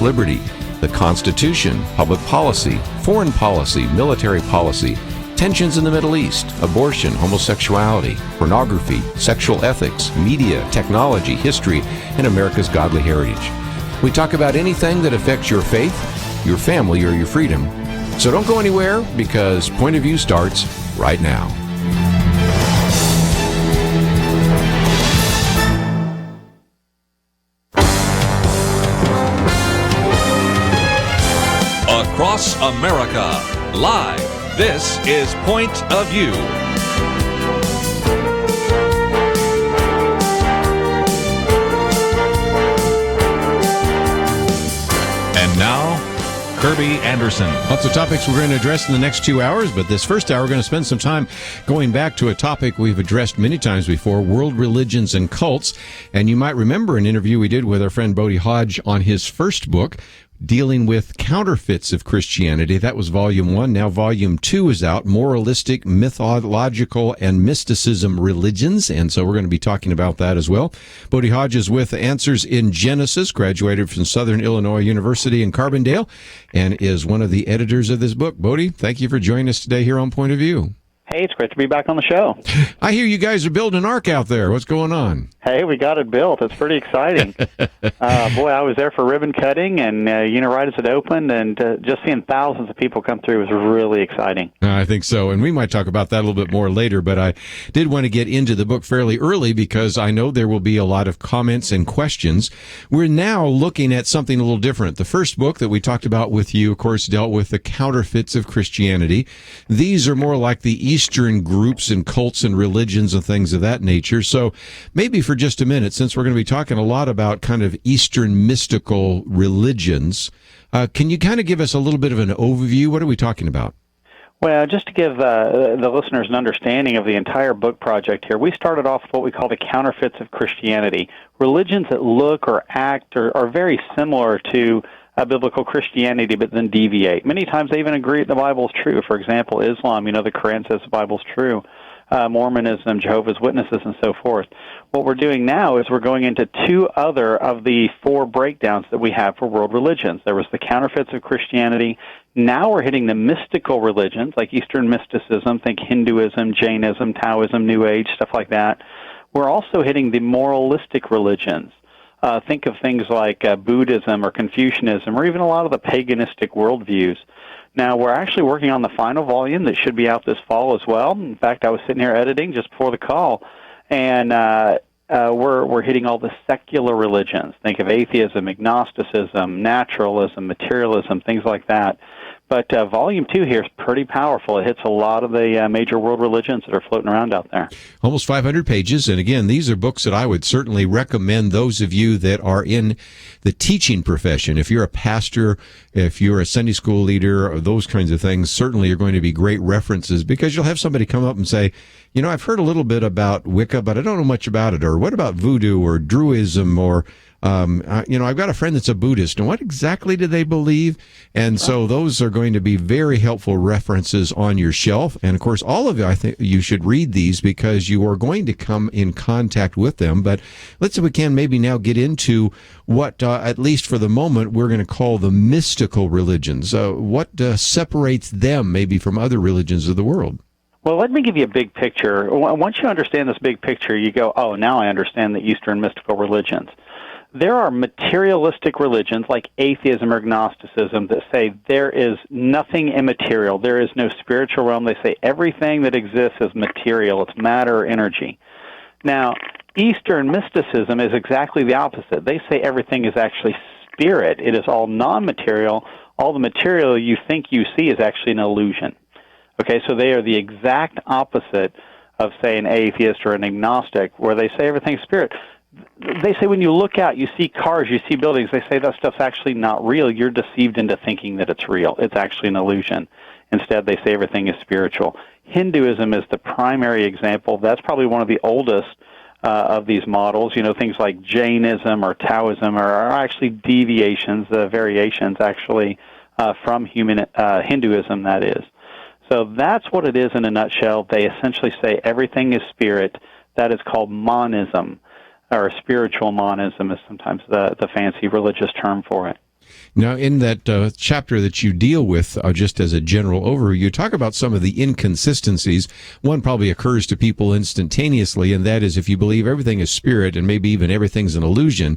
liberty, the Constitution, public policy, foreign policy, military policy, tensions in the Middle East, abortion, homosexuality, pornography, sexual ethics, media, technology, history, and America's godly heritage. We talk about anything that affects your faith, your family, or your freedom. So don't go anywhere, because Point of View starts right now. Across America, live, this is Point of View. And now, Kerby Anderson. Lots of topics we're going to address in the next 2 hours, but this first hour we're going to spend some time going back to a topic we've addressed many times before, world religions and cults. And you might remember an interview we did with our friend Bodie Hodge on his first book, dealing with counterfeits of Christianity. That was Volume 1. Now Volume 2 is out, Moralistic, Mythological, and Mysticism Religions. And so we're going to be talking about that as well. Bodie Hodge is with Answers in Genesis, graduated from Southern Illinois University in Carbondale, and is one of the editors of this book. Bodie, thank you for joining us today here on Point of View. Hey, it's great to be back on the show. I hear you guys are building an ark out there. What's going on? Hey, we got it built. It's pretty exciting. Boy, I was there for ribbon cutting, and right as it opened, and just seeing thousands of people come through was really exciting. I think so, and we might talk about that a little bit more later, but I did want to get into the book fairly early because I know there will be a lot of comments and questions. We're now looking at something a little different. The first book that we talked about with you, of course, dealt with the counterfeits of Christianity. These are more like the Eastern groups and cults and religions and things of that nature. So maybe for just a minute, since we're going to be talking a lot about kind of Eastern mystical religions, can you kind of give us a little bit of an overview? What are we talking about? Well, just to give the listeners an understanding of the entire book project here, we started off with what we call the counterfeits of Christianity, religions that look or act or are very similar to biblical Christianity, but then deviate. Many times they even agree that the Bible is true. For example, Islam, the Quran says the Bible is true. Mormonism, Jehovah's Witnesses, and so forth. What we're doing now is we're going into two other of the four breakdowns that we have for world religions. There was the counterfeits of Christianity. Now we're hitting the mystical religions, like Eastern mysticism, think Hinduism, Jainism, Taoism, New Age, stuff like that. We're also hitting the moralistic religions. Think of things like Buddhism or Confucianism, or even a lot of the paganistic worldviews. Now, we're actually working on the final volume that should be out this fall as well. In fact, I was sitting here editing just before the call, and we're hitting all the secular religions. Think of atheism, agnosticism, naturalism, materialism, things like that. But Volume 2 here is pretty powerful. It hits a lot of the major world religions that are floating around out there. Almost 500 pages. And again, these are books that I would certainly recommend those of you that are in the teaching profession. If you're a pastor, if you're a Sunday school leader, or those kinds of things, certainly are going to be great references, because you'll have somebody come up and say, I've heard a little bit about Wicca, but I don't know much about it. Or what about voodoo or Druidism or I've got a friend that's a Buddhist, and what exactly do they believe? And so those are going to be very helpful references on your shelf. And, of course, all of you, I think you should read these because you are going to come in contact with them. But let's see if we can maybe now get into what, at least for the moment, we're going to call the mystical religions. What separates them maybe from other religions of the world? Well, let me give you a big picture. Once you understand this big picture, you go, oh, now I understand the Eastern mystical religions. There are materialistic religions like atheism or agnosticism that say there is nothing immaterial. There is no spiritual realm. They say everything that exists is material. It's matter or energy. Now, Eastern mysticism is exactly the opposite. They say everything is actually spirit. It is all non-material. All the material you think you see is actually an illusion. Okay, so they are the exact opposite of, say, an atheist or an agnostic, where they say everything's spirit. They say when you look out, you see cars, you see buildings. They say that stuff's actually not real. You're deceived into thinking that it's real. It's actually an illusion. Instead, they say everything is spiritual. Hinduism is the primary example. That's probably one of the oldest of these models. Things like Jainism or Taoism are actually deviations, variations actually from Hinduism, that is. So that's what it is in a nutshell. They essentially say everything is spirit. That is called monism, or spiritual monism is sometimes the fancy religious term for it. Now, in that chapter that you deal with, just as a general overview, you talk about some of the inconsistencies. One probably occurs to people instantaneously, and that is if you believe everything is spirit and maybe even everything's an illusion,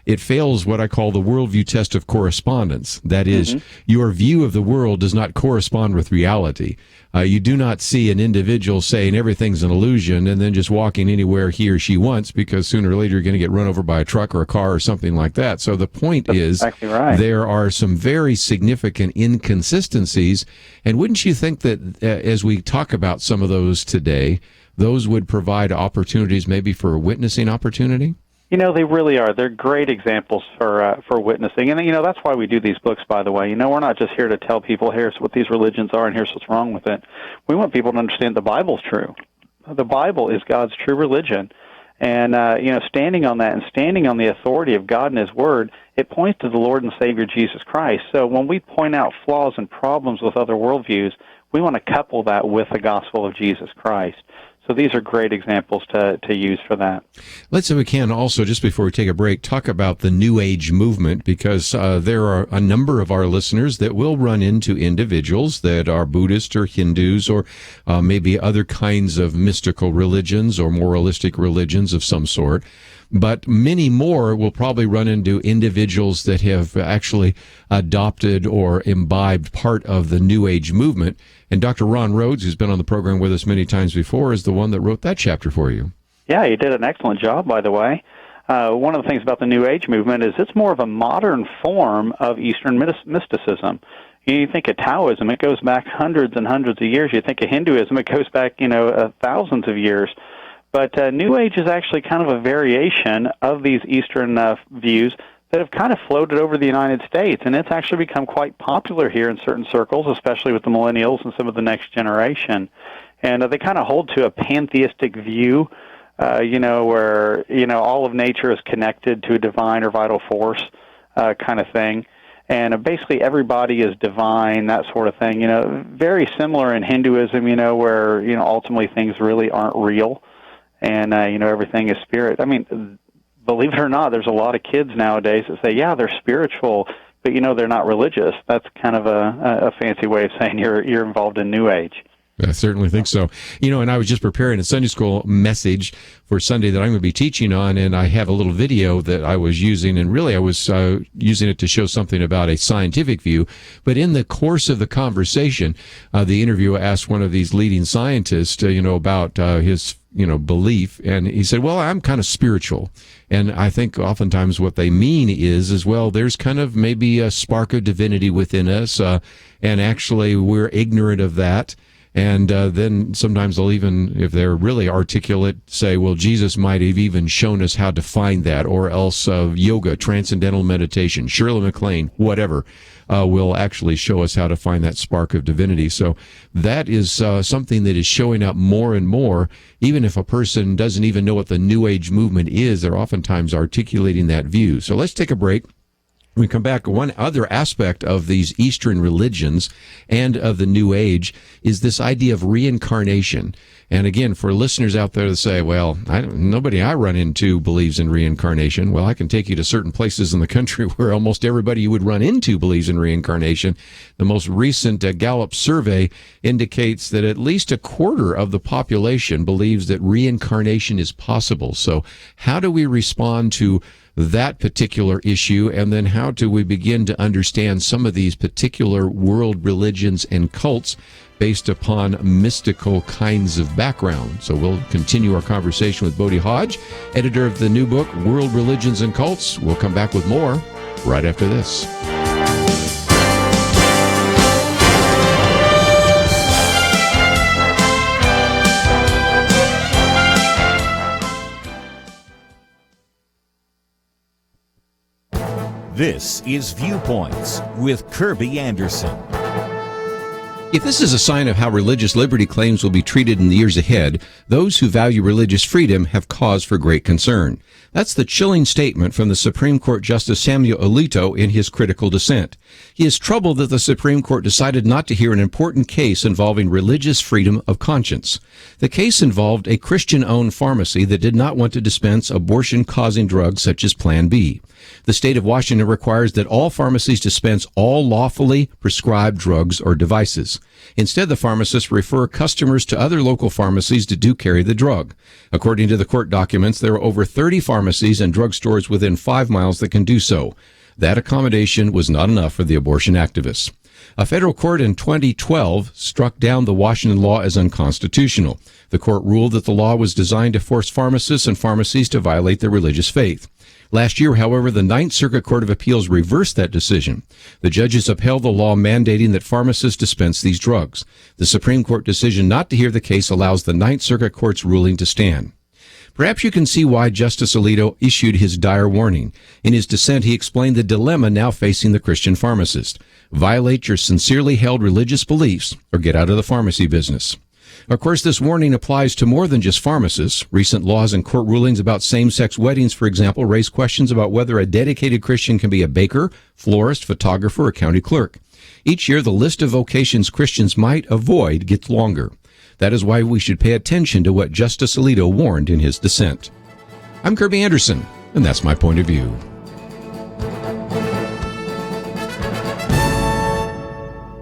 it fails what I call the worldview test of correspondence. That is, your view of the world does not correspond with reality. You do not see an individual saying everything's an illusion and then just walking anywhere he or she wants, because sooner or later you're going to get run over by a truck or a car or something like that. So the point is, exactly right. There are some very significant inconsistencies. And wouldn't you think that as we talk about some of those today, those would provide opportunities maybe for a witnessing opportunity? You know, they really are. They're great examples for witnessing. And, you know, that's why we do these books, by the way. You know, we're not just here to tell people, here's what these religions are and here's what's wrong with it. We want people to understand the Bible's true. The Bible is God's true religion. And, you know, standing on that and standing on the authority of God and His Word, it points to the Lord and Savior Jesus Christ. So when we point out flaws and problems with other worldviews, we want to couple that with the gospel of Jesus Christ. So these are great examples to use for that. Let's, if we can, also, just before we take a break, talk about the New Age movement, because there are a number of our listeners that will run into individuals that are Buddhist or Hindus or maybe other kinds of mystical religions or moralistic religions of some sort. But many more will probably run into individuals that have actually adopted or imbibed part of the New Age movement. And Dr. Ron Rhodes, who's been on the program with us many times before, is the one that wrote that chapter for you. Yeah, he did an excellent job, by the way. One of the things about the New Age movement is it's more of a modern form of Eastern mysticism. You think of Taoism, it goes back hundreds and hundreds of years. You think of Hinduism, it goes back, thousands of years. But New Age is actually kind of a variation of these Eastern views that have kind of floated over the United States, and it's actually become quite popular here in certain circles, especially with the millennials and some of the next generation. And they kind of hold to a pantheistic view, where, all of nature is connected to a divine or vital force kind of thing. And basically everybody is divine, that sort of thing. Very similar in Hinduism, where, ultimately things really aren't real. And, everything is spirit. I mean, believe it or not, there's a lot of kids nowadays that say, yeah, they're spiritual, but, they're not religious. That's kind of a fancy way of saying you're involved in New Age. I certainly think so. And I was just preparing a Sunday school message for Sunday that I'm going to be teaching on, and I have a little video that I was using, and really I was using it to show something about a scientific view. But in the course of the conversation, the interviewer asked one of these leading scientists, about his belief, and he said, well, I'm kind of spiritual. And I think oftentimes what they mean is well, there's kind of maybe a spark of divinity within us, and actually we're ignorant of that. And then sometimes they'll even, if they're really articulate, say, well, Jesus might have even shown us how to find that, or else yoga, transcendental meditation, Shirley MacLaine, whatever, will actually show us how to find that spark of divinity. So that is something that is showing up more and more. Even if a person doesn't even know what the New Age movement is, they're oftentimes articulating that view. So let's take a break. When we come back, one other aspect of these Eastern religions and of the New Age is this idea of reincarnation. And again, for listeners out there that say, well, nobody I run into believes in reincarnation. Well, I can take you to certain places in the country where almost everybody you would run into believes in reincarnation. The most recent Gallup survey indicates that at least a quarter of the population believes that reincarnation is possible. So how do we respond to that particular issue, and then how do we begin to understand some of these particular world religions and cults based upon mystical kinds of background? So we'll continue our conversation with Bodie Hodge, editor of the new book, World Religions and Cults. We'll come back with more right after this. This is Viewpoints with Kerby Anderson. If this is a sign of how religious liberty claims will be treated in the years ahead, those who value religious freedom have cause for great concern. That's the chilling statement from the Supreme Court Justice Samuel Alito in his critical dissent. He is troubled that the Supreme Court decided not to hear an important case involving religious freedom of conscience. The case involved a Christian-owned pharmacy that did not want to dispense abortion-causing drugs such as Plan B. The state of Washington requires that all pharmacies dispense all lawfully prescribed drugs or devices. Instead, the pharmacists refer customers to other local pharmacies that do carry the drug. According to the court documents, there are over 30 pharmacies and drugstores within 5 miles that can do so. That accommodation was not enough for the abortion activists. A federal court in 2012 struck down the Washington law as unconstitutional. The court ruled that the law was designed to force pharmacists and pharmacies to violate their religious faith. Last year, however, the Ninth Circuit Court of Appeals reversed that decision. The judges upheld the law mandating that pharmacists dispense these drugs. The Supreme Court decision not to hear the case allows the Ninth Circuit Court's ruling to stand. Perhaps you can see why Justice Alito issued his dire warning. In his dissent, he explained the dilemma now facing the Christian pharmacist. Violate your sincerely held religious beliefs or get out of the pharmacy business. Of course, this warning applies to more than just pharmacists. Recent laws and court rulings about same-sex weddings, for example, raise questions about whether a dedicated Christian can be a baker, florist, photographer, or county clerk. Each year, the list of vocations Christians might avoid gets longer. That is why we should pay attention to what Justice Alito warned in his dissent. I'm Kerby Anderson, and that's my point of view.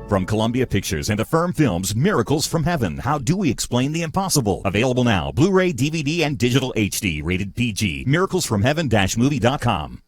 From Columbia Pictures and Affirm Films, Miracles from Heaven. How do we explain the impossible? Available now. Blu-ray, DVD, and digital HD. Rated PG. miraclesfromheaven-movie.com.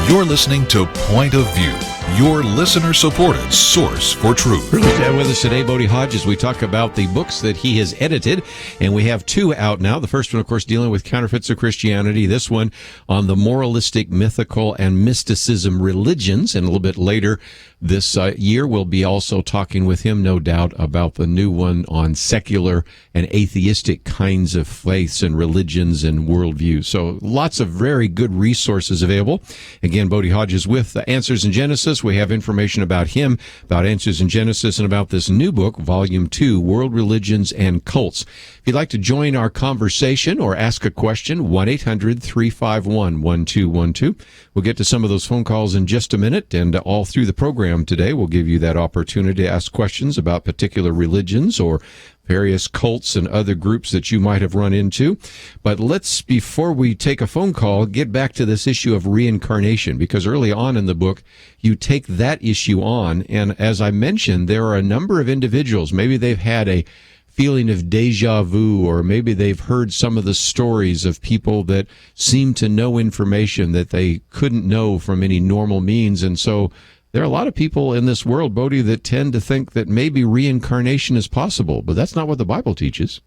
You're listening to Point of View, your listener-supported source for truth. Privileged to have with us today Bodie Hodge as we talk about the books that he has edited, and we have two out now. The first one, of course, dealing with counterfeits of Christianity. This one on the Moralistic, Mythical and Mysticism Religions, and a little bit later this year we'll be also talking with him, no doubt, about the new one on secular and atheistic kinds of faiths and religions and worldviews. So lots of very good resources available. Again, Bodie Hodge is with Answers in Genesis. We have information about him, about Answers in Genesis, and about this new book, Volume 2, World Religions and Cults. If you'd like to join our conversation or ask a question, 1-800-351-1212. We'll get to some of those phone calls in just a minute, and all through the program today, we'll give you that opportunity to ask questions about particular religions or various cults and other groups that you might have run into. But let's, before we take a phone call, get back to this issue of reincarnation, because early on in the book, you take that issue on. And as I mentioned, there are a number of individuals, maybe they've had a feeling of deja vu, or maybe they've heard some of the stories of people that seem to know information that they couldn't know from any normal means. And so there are a lot of people in this world, Bodie, that tend to think that maybe reincarnation is possible, but that's not what the Bible teaches.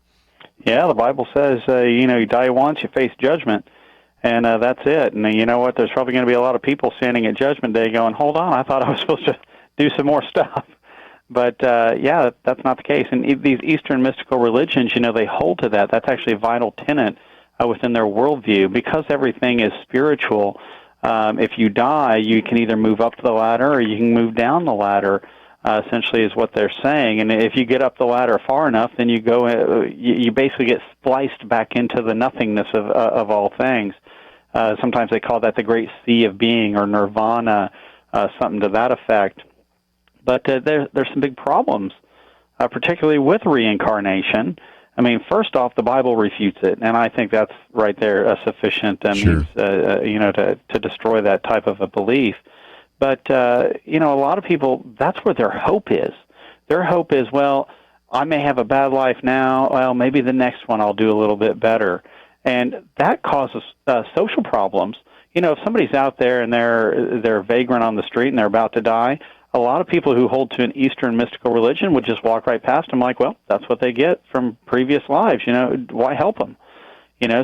Yeah, the Bible says, you die once, you face judgment, and that's it. And you know what? There's probably going to be a lot of people standing at Judgment Day going, hold on, I thought I was supposed to do some more stuff. But, yeah, that's not the case. And these Eastern mystical religions, they hold to that. That's actually a vital tenet within their worldview. Because everything is spiritual, if you die, you can either move up the ladder or you can move down the ladder, essentially is what they're saying. And if you get up the ladder far enough, then you go, you basically get spliced back into the nothingness of all things. Sometimes they call that the great sea of being, or nirvana, something to that effect. But there's some big problems, particularly with reincarnation. I mean, first off, the Bible refutes it, and I think that's right there a sufficient Sure. means, to destroy that type of a belief. But, a lot of people, that's where their hope is. Their hope is, well, I may have a bad life now. Well, maybe the next one I'll do a little bit better. And that causes social problems. If somebody's out there and they're vagrant on the street and they're about to die, a lot of people who hold to an Eastern mystical religion would just walk right past them like, well, that's what they get from previous lives. Why help them?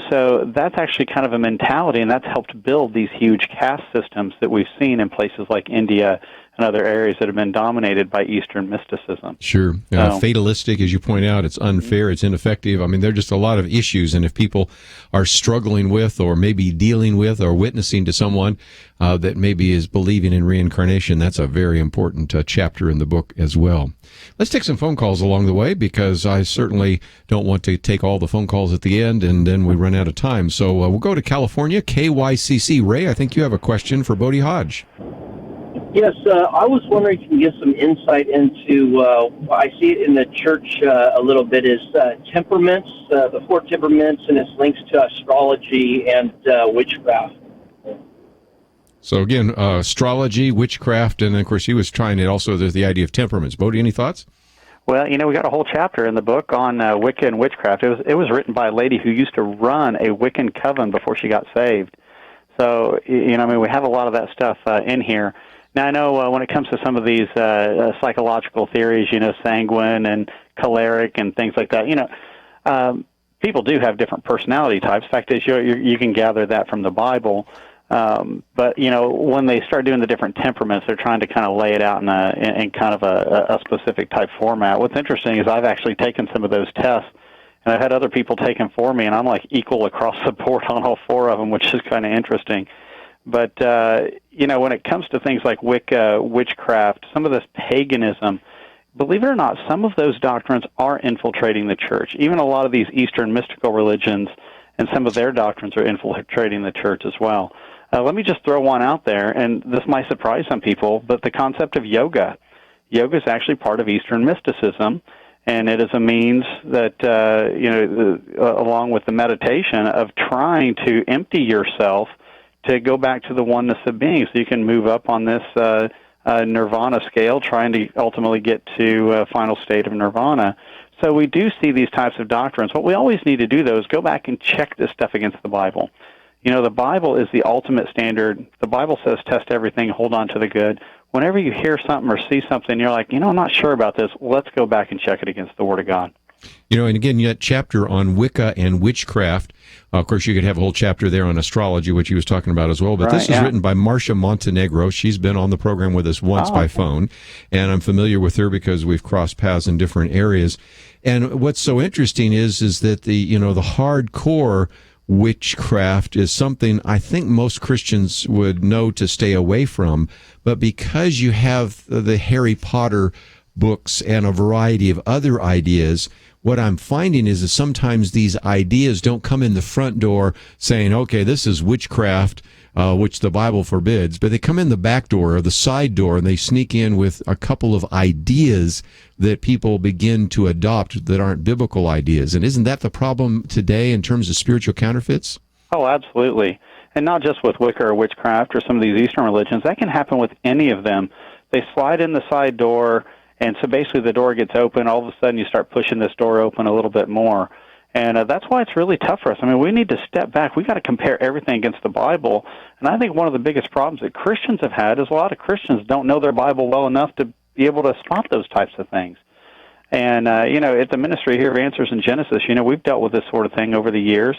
So that's actually kind of a mentality, and that's helped build these huge caste systems that we've seen in places like India and other areas that have been dominated by Eastern mysticism. Sure. Fatalistic, as you point out, it's unfair, it's ineffective. I mean, there are just a lot of issues, and if people are struggling with or maybe dealing with or witnessing to someone that maybe is believing in reincarnation, that's a very important chapter in the book as well. Let's take some phone calls along the way, because I certainly don't want to take all the phone calls at the end and then we run out of time. So we'll go to California. KYCC. Ray, I think you have a question for Bodie Hodge. Yes, I was wondering if you can give some insight into, I see it in the church a little bit, is temperaments, the 4 temperaments, and its links to astrology and witchcraft. So again, astrology, witchcraft, and of course he was trying it also, there's the idea of temperaments. Bodie, any thoughts? Well, we got a whole chapter in the book on Wicca and witchcraft. It was written by a lady who used to run a Wiccan coven before she got saved. So, we have a lot of that stuff in here. Now, I know when it comes to some of these psychological theories, sanguine and choleric and things like that, people do have different personality types. The fact is, you can gather that from the Bible. But, when they start doing the different temperaments, they're trying to kind of lay it out in kind of a specific type format. What's interesting is I've actually taken some of those tests, and I've had other people take them for me, and I'm like equal across the board on all 4 of them, which is kind of interesting. But, when it comes to things like Wicca, witchcraft, some of this paganism, believe it or not, some of those doctrines are infiltrating the church. Even a lot of these Eastern mystical religions and some of their doctrines are infiltrating the church as well. Let me just throw one out there, and this might surprise some people, but the concept of yoga. Yoga is actually part of Eastern mysticism, and it is a means that, along with the meditation, of trying to empty yourself to go back to the oneness of being, so you can move up on this nirvana scale, trying to ultimately get to a final state of nirvana. So we do see these types of doctrines. What we always need to do, though, is go back and check this stuff against the Bible. The Bible is the ultimate standard. The Bible says test everything, hold on to the good. Whenever you hear something or see something, you're like, I'm not sure about this. Let's go back and check it against the Word of God. And again, that chapter on Wicca and witchcraft, of course, you could have a whole chapter there on astrology, which he was talking about as well. But this is written by Marcia Montenegro. She's been on the program with us once by phone, and I'm familiar with her because we've crossed paths in different areas. And what's so interesting is that the hardcore witchcraft is something I think most Christians would know to stay away from. But because you have the Harry Potter books and a variety of other ideas, what I'm finding is that sometimes these ideas don't come in the front door saying, okay, this is witchcraft, which the Bible forbids, but they come in the back door or the side door, and they sneak in with a couple of ideas that people begin to adopt that aren't biblical ideas. And isn't that the problem today in terms of spiritual counterfeits? Oh, absolutely. And not just with Wicca or witchcraft or some of these Eastern religions. That can happen with any of them. They slide in the side door, and so basically the door gets open. All of a sudden you start pushing this door open a little bit more. And that's why it's really tough for us. I mean, we need to step back. We've got to compare everything against the Bible. And I think one of the biggest problems that Christians have had is a lot of Christians don't know their Bible well enough to be able to spot those types of things. And, at the ministry here of Answers in Genesis, we've dealt with this sort of thing over the years.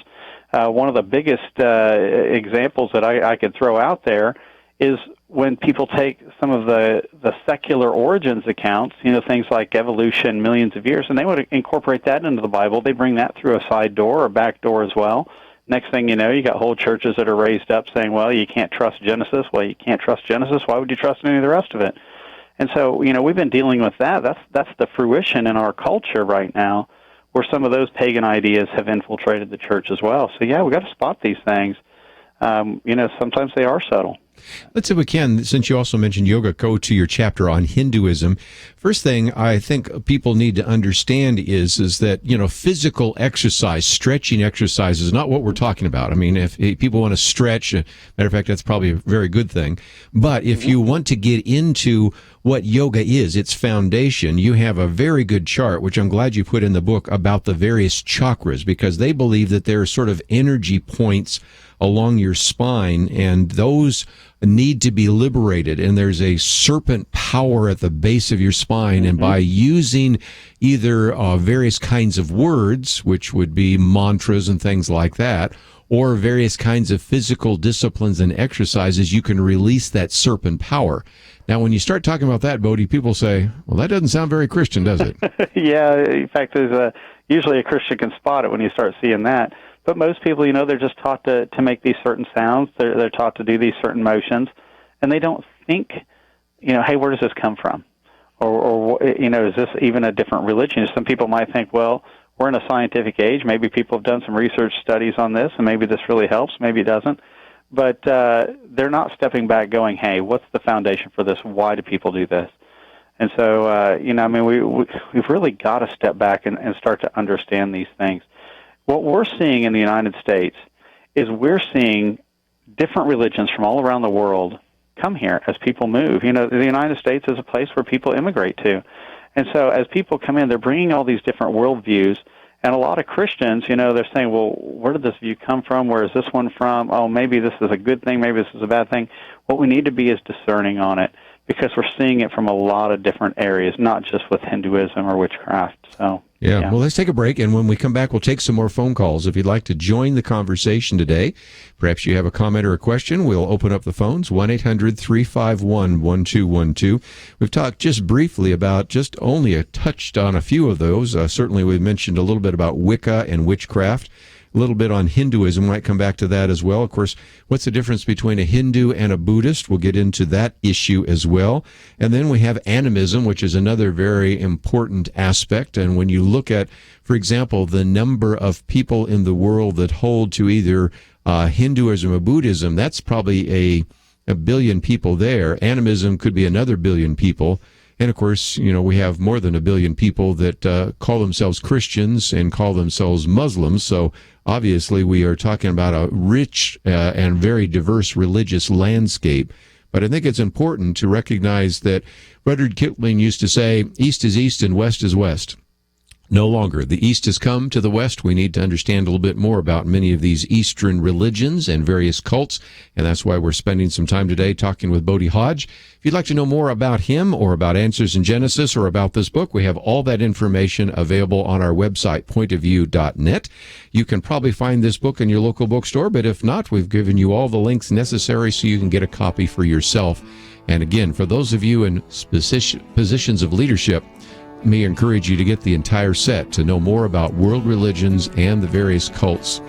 One of the biggest examples that I could throw out there is when people take some of the secular origins accounts, things like evolution, millions of years, and they would incorporate that into the Bible. They bring that through a side door or back door as well. Next thing you know, you got whole churches that are raised up saying, well, you can't trust Genesis. Well, you can't trust Genesis. Why would you trust any of the rest of it? And so, we've been dealing with that. That's the fruition in our culture right now, where some of those pagan ideas have infiltrated the church as well. So, yeah, we've got to spot these things. Sometimes they are subtle. Let's, if we can, since you also mentioned yoga, go to your chapter on Hinduism. First thing I think people need to understand is that, physical exercise, stretching exercise is not what we're talking about. I mean, if people want to stretch, matter of fact, that's probably a very good thing. But if you want to get into what yoga is, its foundation, you have a very good chart, which I'm glad you put in the book, about the various chakras, because they believe that there are sort of energy points along your spine, and those need to be liberated. And there's a serpent power at the base of your spine. And by using either various kinds of words, which would be mantras and things like that, or various kinds of physical disciplines and exercises, you can release that serpent power. Now, when you start talking about that, Bodie, people say, well, that doesn't sound very Christian, does it? Yeah, in fact, there's usually a Christian can spot it when you start seeing that. But most people, they're just taught to make these certain sounds. They're taught to do these certain motions, and they don't think, hey, where does this come from? Or is this even a different religion? Some people might think, well, we're in a scientific age. Maybe people have done some research studies on this, and maybe this really helps. Maybe it doesn't. But they're not stepping back going, hey, what's the foundation for this? Why do people do this? And so, we've really got to step back and start to understand these things. What we're seeing in the United States is we're seeing different religions from all around the world come here as people move. The United States is a place where people immigrate to. And so as people come in, they're bringing all these different worldviews. And a lot of Christians, they're saying, well, where did this view come from? Where is this one from? Oh, maybe this is a good thing. Maybe this is a bad thing. What we need to be is discerning on it, because we're seeing it from a lot of different areas, not just with Hinduism or witchcraft. So, yeah. Well, let's take a break, and when we come back, we'll take some more phone calls. If you'd like to join the conversation today, perhaps you have a comment or a question, we'll open up the phones, 1-800-351-1212. We've talked just briefly about, just only touched on a few of those. Certainly we mentioned a little bit about Wicca and witchcraft. A little bit on Hinduism, might come back to that as well. Of course, what's the difference between a Hindu and a Buddhist? We'll get into that issue as well. And then we have animism, which is another very important aspect. And when you look at, for example, the number of people in the world that hold to either Hinduism or Buddhism, that's probably a billion people there. Animism could be another billion people. And, of course, we have more than a billion people that call themselves Christians and call themselves Muslims. So, obviously, we are talking about a rich and very diverse religious landscape. But I think it's important to recognize that Rudyard Kipling used to say, East is East and West is West. No longer. The East has come to the West. We need to understand a little bit more about many of these Eastern religions and various cults, and that's why we're spending some time today talking with Bodie Hodge. If you'd like to know more about him or about Answers in Genesis or about this book, we have all that information available on our website, pointofview.net. You can probably find this book in your local bookstore, but if not, we've given you all the links necessary so you can get a copy for yourself. And again, for those of you in positions of leadership, may encourage you to get the entire set to know more about world religions and the various cults.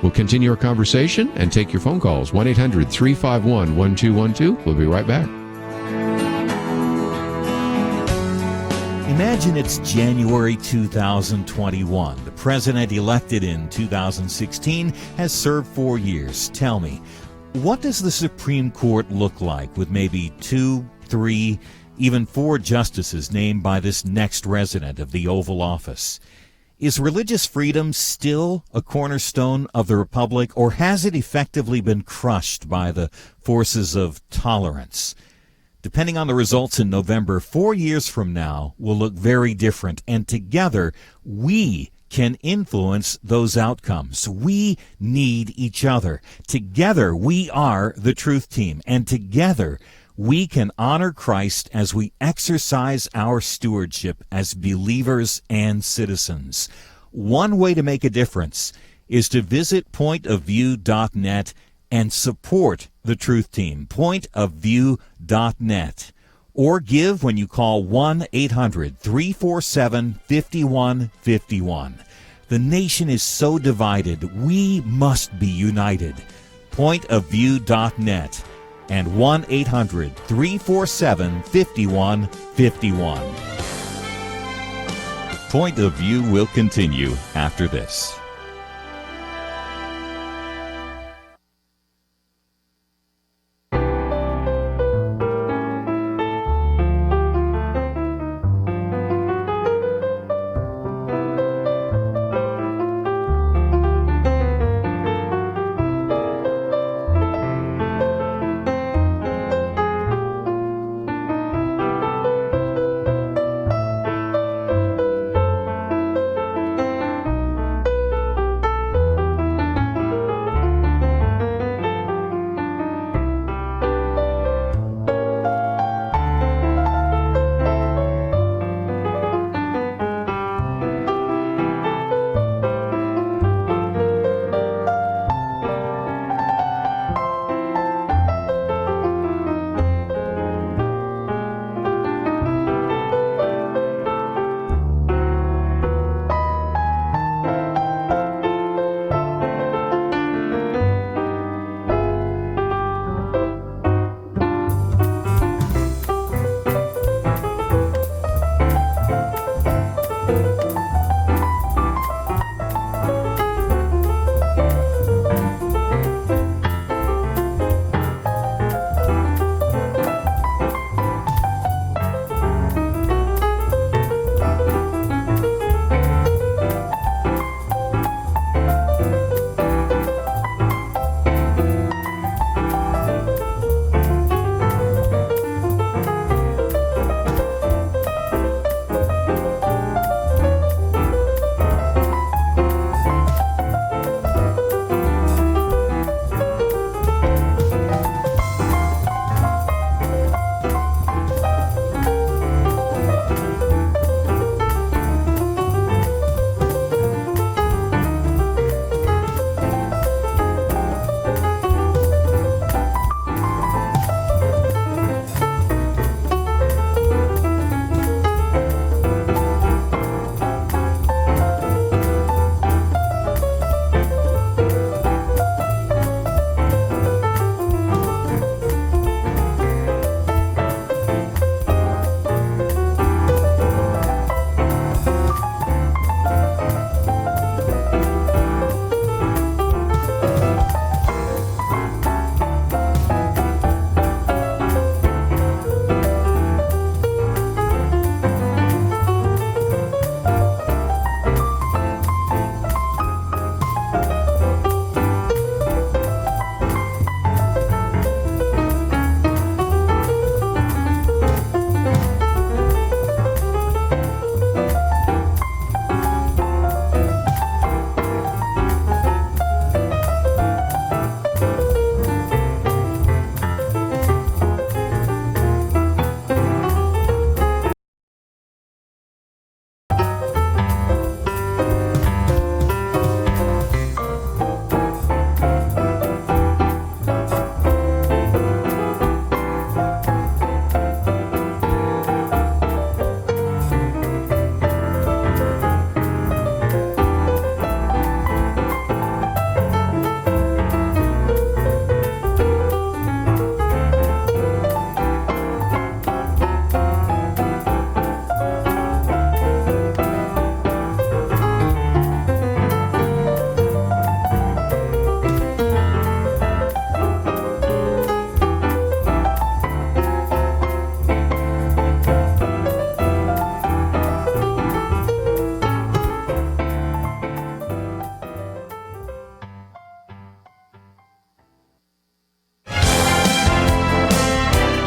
We'll continue our conversation and take your phone calls. 1-800-351-1212. We'll be right back. Imagine it's January 2021. The president elected in 2016 has served 4 years. Tell me, what does the Supreme Court look like with maybe 2, 3, even 4 justices named by this next resident of the Oval Office? Is religious freedom still a cornerstone of the Republic, or has it effectively been crushed by the forces of tolerance? Depending on the results in November, 4 years from now will look very different, and together we can influence those outcomes. We need each other. Together we are the Truth Team, and together we can honor Christ as we exercise our stewardship as believers and citizens. One way to make a difference is to visit pointofview.net and support the Truth Team, pointofview.net. Or give when you call 1-800-347-5151. The nation is so divided, we must be united. Pointofview.net and 1-800-347-5151. Point of View will continue after this.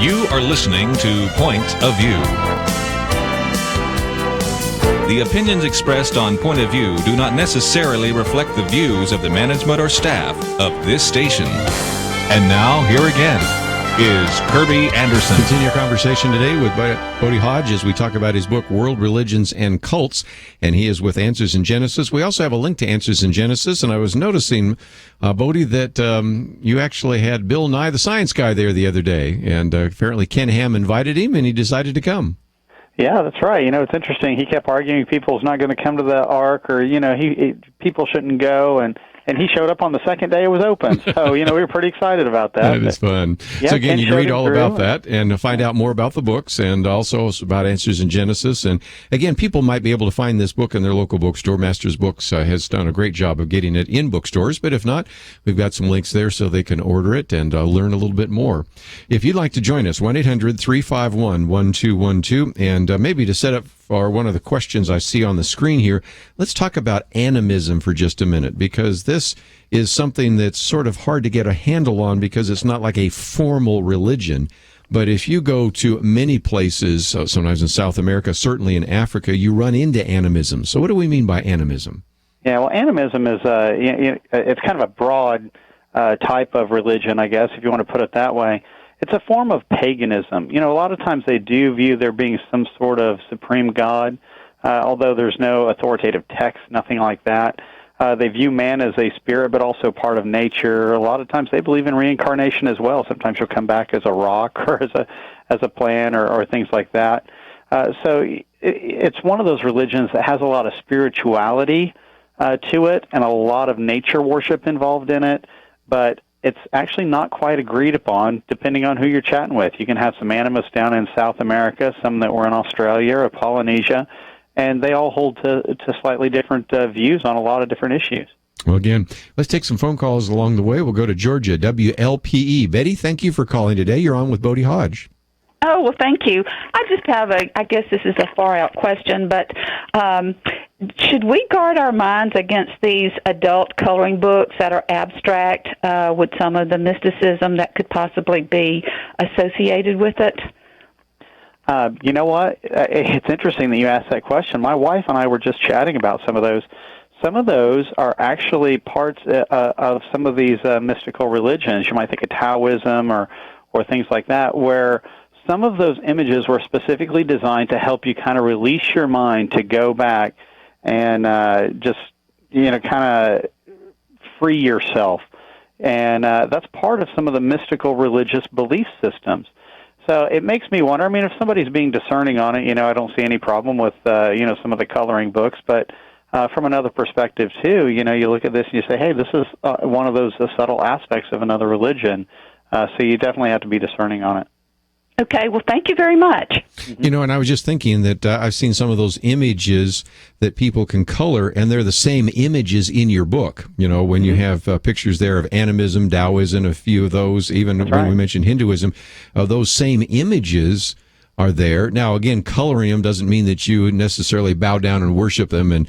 You are listening to Point of View. The opinions expressed on Point of View do not necessarily reflect the views of the management or staff of this station. And now, here again is Kerby Anderson. Continue our conversation today with Bodie Hodge as we talk about his book, World Religions and Cults, and he is with Answers in Genesis. We also have a link to Answers in Genesis, and I was noticing, Bodie, that you actually had Bill Nye the Science Guy there the other day, and apparently Ken Ham invited him, and he decided to come. Yeah, that's right. It's interesting. He kept arguing people's not going to come to the Ark, or, people shouldn't go, and he showed up on the second day it was open. So, we were pretty excited about that. That is fun. Yeah, so, again, Ken you can read all through. about that and find out more about the books and also about Answers in Genesis. And, again, people might be able to find this book in their local bookstore. Masters Books has done a great job of getting it in bookstores. But if not, we've got some links there so they can order it and learn a little bit more. If you'd like to join us, 1-800-351-1212. And maybe to set up for one of the questions I see on the screen here, let's talk about animism for just a minute, because this is something that's sort of hard to get a handle on because it's not like a formal religion. But if you go to many places, sometimes in South America, certainly in Africa, you run into animism. So what do we mean by animism? Yeah, well, animism is it's kind of a broad type of religion, I guess, if you want to put it that way. It's a form of paganism. A lot of times they do view there being some sort of supreme God, although there's no authoritative text, nothing like that. They view man as a spirit, but also part of nature. A lot of times they believe in reincarnation as well. Sometimes you'll come back as a rock or as a plant or things like that. So it's one of those religions that has a lot of spirituality to it and a lot of nature worship involved in it, but it's actually not quite agreed upon depending on who you're chatting with. You can have some animists down in South America, some that were in Australia or Polynesia, and they all hold to slightly different views on a lot of different issues. Well, again, let's take some phone calls along the way. We'll go to Georgia, WLPE. Betty, thank you for calling today. You're on with Bodie Hodge. Oh, well, thank you. I just have I guess this is a far-out question, but should we guard our minds against these adult coloring books that are abstract with some of the mysticism that could possibly be associated with it? You know what? It's interesting that you asked that question. My wife and I were just chatting about some of those. Some of those are actually parts of some of these mystical religions. You might think of Taoism or things like that, where some of those images were specifically designed to help you kind of release your mind to go back and just, kind of free yourself. And that's part of some of the mystical religious belief systems. So it makes me wonder, if somebody's being discerning on it, I don't see any problem with, some of the coloring books. But from another perspective, too, you look at this and you say, hey, this is one of those subtle aspects of another religion. So you definitely have to be discerning on it. Okay, well, thank you very much. And I was just thinking that I've seen some of those images that people can color, and they're the same images in your book. When you have pictures there of animism, Taoism, a few of those, even That's when right. we mentioned Hinduism, those same images are there. Now, again, coloring them doesn't mean that you necessarily bow down and worship them and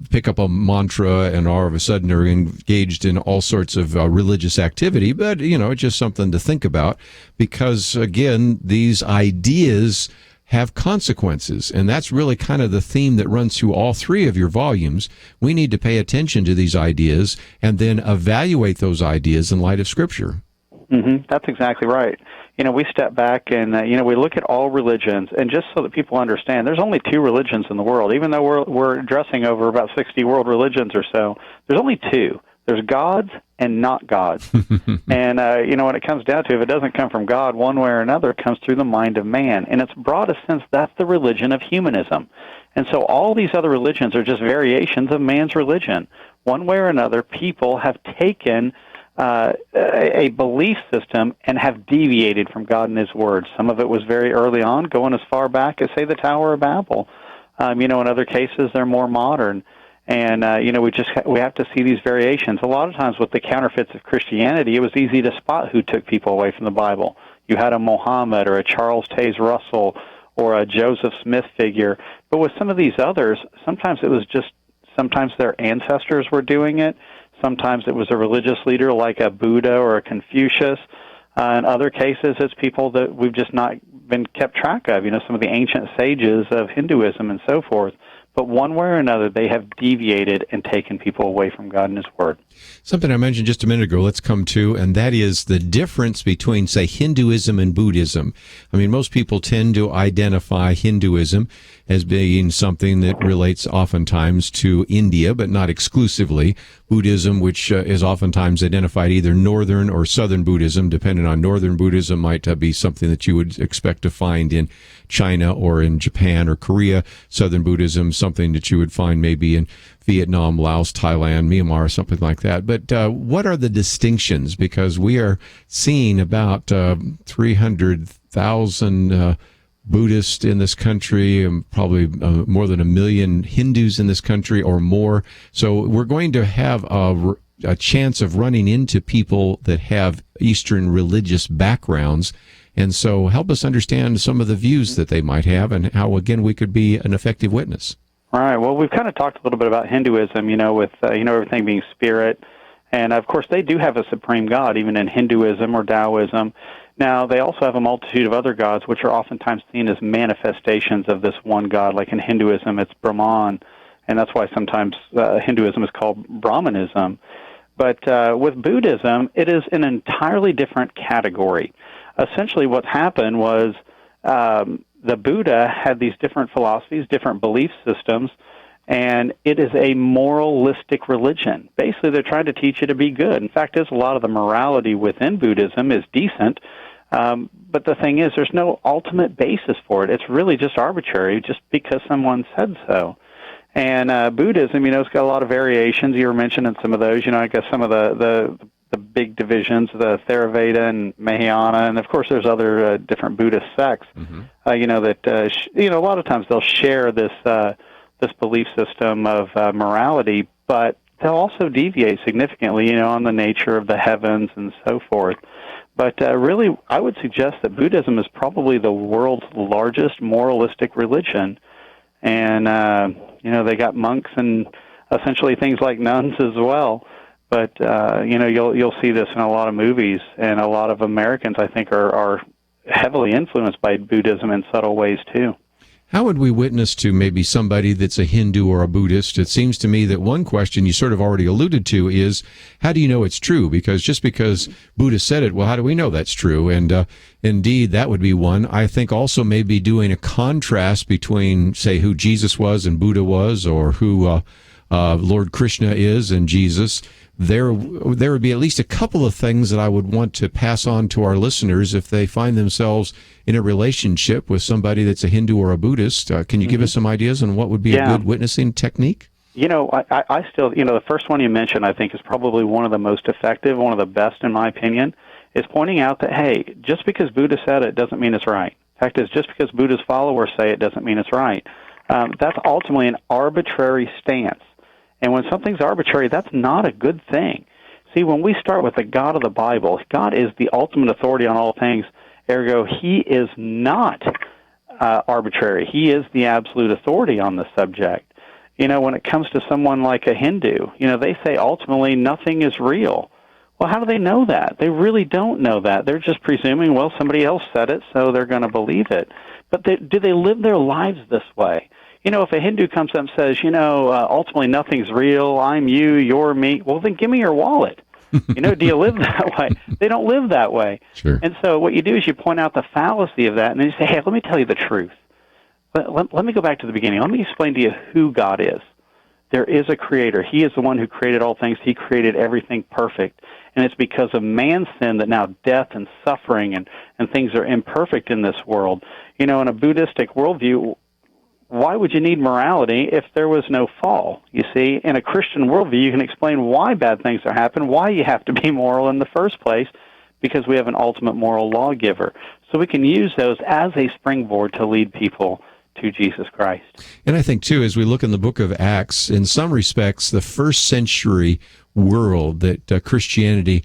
pick up a mantra and all of a sudden are engaged in all sorts of religious activity. But, it's just something to think about because, again, these ideas have consequences. And that's really kind of the theme that runs through all three of your volumes. We need to pay attention to these ideas and then evaluate those ideas in light of Scripture. Mm-hmm. That's exactly right. We step back and, we look at all religions, and just so that people understand, there's only two religions in the world. Even though we're addressing over about 60 world religions or so, there's only two. There's gods and not gods. And, when it comes down to it, if it doesn't come from God one way or another, it comes through the mind of man. In its broadest sense, that's the religion of humanism. And so all these other religions are just variations of man's religion. One way or another, people have taken a belief system and have deviated from God and His Word. Some of it was very early on, going as far back as, say, the Tower of Babel. In other cases, they're more modern. And, we have to see these variations. A lot of times with the counterfeits of Christianity, it was easy to spot who took people away from the Bible. You had a Muhammad or a Charles Taze Russell or a Joseph Smith figure. But with some of these others, sometimes their ancestors were doing it. Sometimes it was a religious leader like a Buddha or a Confucius. In other cases, it's people that we've just not been kept track of, some of the ancient sages of Hinduism and so forth. But one way or another, they have deviated and taken people away from God and His Word. Something I mentioned just a minute ago, let's come to, and that is the difference between, say, Hinduism and Buddhism. I mean, most people tend to identify Hinduism as being something that relates oftentimes to India, but not exclusively. Buddhism, which is oftentimes identified either Northern or Southern Buddhism, depending on Northern Buddhism, might be something that you would expect to find in China or in Japan or Korea. Southern Buddhism, something that you would find maybe in Vietnam, Laos, Thailand, Myanmar, something like that. But what are the distinctions? Because we are seeing about 300,000 Buddhists in this country, and probably more than 1 million Hindus in this country or more. So we're going to have a chance of running into people that have Eastern religious backgrounds. And so help us understand some of the views that they might have and how, again, we could be an effective witness. All right. Well, we've kind of talked a little bit about Hinduism, with, everything being spirit. And, of course, they do have a supreme God, even in Hinduism or Taoism. Now, they also have a multitude of other gods, which are oftentimes seen as manifestations of this one God. Like in Hinduism, it's Brahman, and that's why sometimes Hinduism is called Brahmanism. But with Buddhism, it is an entirely different category. Essentially, what's happened was the Buddha had these different philosophies, different belief systems, and it is a moralistic religion. Basically, they're trying to teach you to be good. In fact, there's a lot of the morality within Buddhism is decent, but the thing is, there's no ultimate basis for it. It's really just arbitrary, just because someone said so. And Buddhism, it's got a lot of variations. You were mentioning some of those. I guess some of the big divisions, the Theravada and Mahayana, and of course there's other different Buddhist sects. Mm-hmm. A lot of times they'll share this belief system of morality, but they'll also deviate significantly, on the nature of the heavens and so forth. But really, I would suggest that Buddhism is probably the world's largest moralistic religion, and they got monks and essentially things like nuns as well. But you'll see this in a lot of movies, and a lot of Americans, I think, are heavily influenced by Buddhism in subtle ways too. How would we witness to maybe somebody that's a Hindu or a Buddhist? It seems to me that one question you sort of already alluded to is, how do you know it's true? Because just because Buddha said it, well, how do we know that's true? And indeed, that would be one. I think also maybe doing a contrast between, say, who Jesus was and Buddha was, or who Lord Krishna is and Jesus. There would be at least a couple of things that I would want to pass on to our listeners if they find themselves in a relationship with somebody that's a Hindu or a Buddhist. Can you give us some ideas on what would be a good witnessing technique? I still, the first one you mentioned, I think, is probably one of the most effective, one of the best, in my opinion, is pointing out that, hey, just because Buddha said it doesn't mean it's right. The fact is, just because Buddha's followers say it doesn't mean it's right. That's ultimately an arbitrary stance. And when something's arbitrary, that's not a good thing. See, when we start with the God of the Bible, God is the ultimate authority on all things. Ergo, He is not arbitrary. He is the absolute authority on the subject. When it comes to someone like a Hindu, they say ultimately nothing is real. Well, how do they know that? They really don't know that. They're just presuming, well, somebody else said it, so they're going to believe it. But do they live their lives this way? If a Hindu comes up and says, ultimately nothing's real, I'm you, you're me, well, then give me your wallet. Do you live that way? They don't live that way. Sure. And so what you do is you point out the fallacy of that, and then you say, hey, let me tell you the truth. Let me go back to the beginning. Let me explain to you who God is. There is a creator. He is the one who created all things. He created everything perfect. And it's because of man's sin that now death and suffering and things are imperfect in this world. In a Buddhistic worldview, why would you need morality if there was no fall? You see, in a Christian worldview, you can explain why bad things are happening, why you have to be moral in the first place, because we have an ultimate moral lawgiver. So we can use those as a springboard to lead people to Jesus Christ. And I think, too, as we look in the book of Acts, in some respects, the first century world that Christianity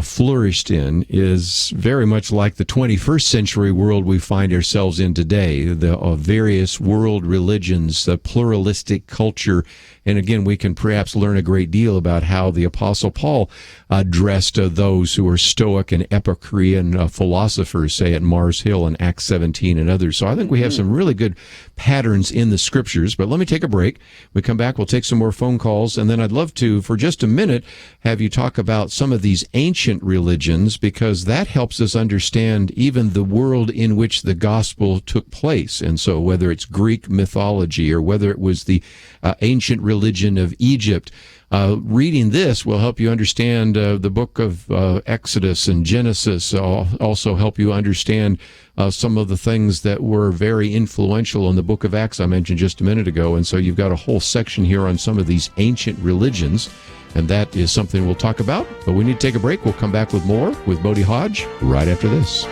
flourished in is very much like the 21st century world we find ourselves in today. The various world religions, the pluralistic culture. And again, we can perhaps learn a great deal about how the Apostle Paul addressed those who were Stoic and Epicurean philosophers, say at Mars Hill in Acts 17 and others. So I think we have some really good patterns in the Scriptures. But let me take a break. We come back, we'll take some more phone calls, and then I'd love to, for just a minute, have you talk about some of these ancient religions, because that helps us understand even the world in which the gospel took place. And so whether it's Greek mythology or whether it was the ancient religion of Egypt, reading this will help you understand the book of Exodus and Genesis, also help you understand some of the things that were very influential in the book of Acts I mentioned just a minute ago. And so you've got a whole section here on some of these ancient religions, and that is something we'll talk about. But we need to take a break. We'll come back with more with Bodie Hodge right after this.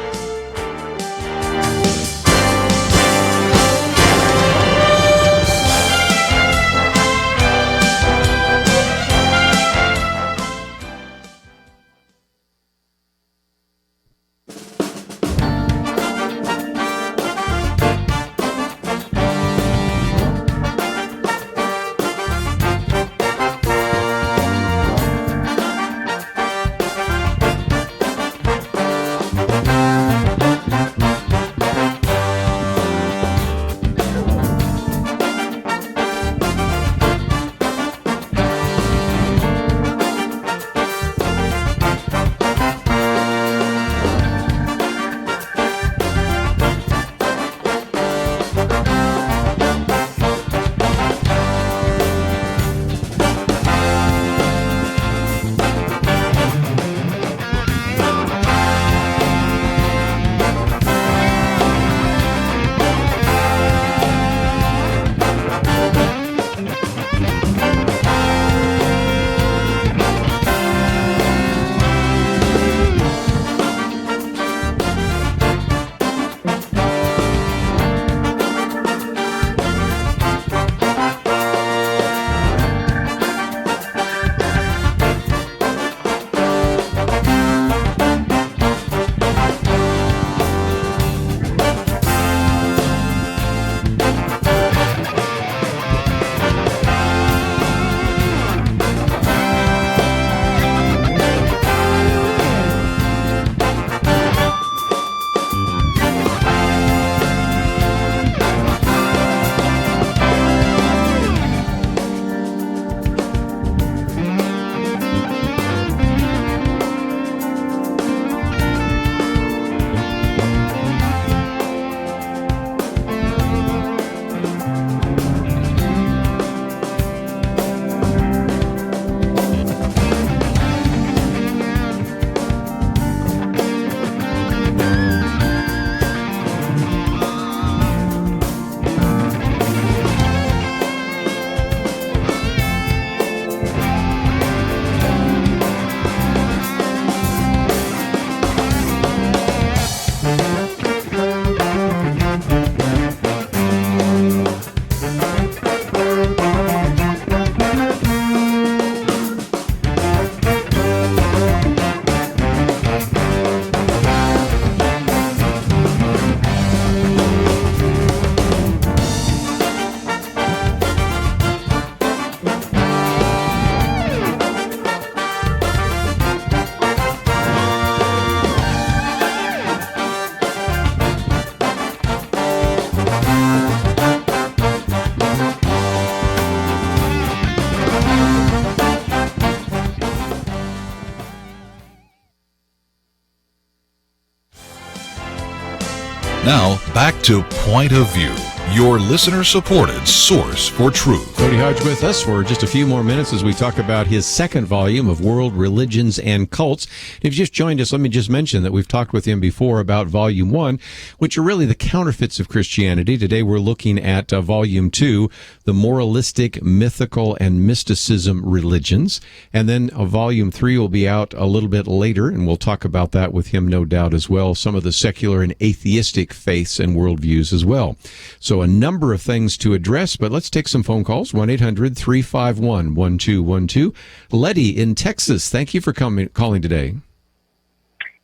Now, back to Point of View, your listener-supported source for truth. Bodie Hodge with us for just a few more minutes as we talk about his second volume of World Religions and Cults. If you've just joined us, let me just mention that we've talked with him before about Volume 1, which are really the counterfeits of Christianity. Today we're looking at Volume 2, the Moralistic, Mythical and Mysticism Religions. And then Volume 3 will be out a little bit later, and we'll talk about that with him, no doubt, as well. Some of the secular and atheistic faiths and worldviews as well. So a number of things to address, but let's take some phone calls. 1-800-351-1212. Letty in Texas, thank you for calling today.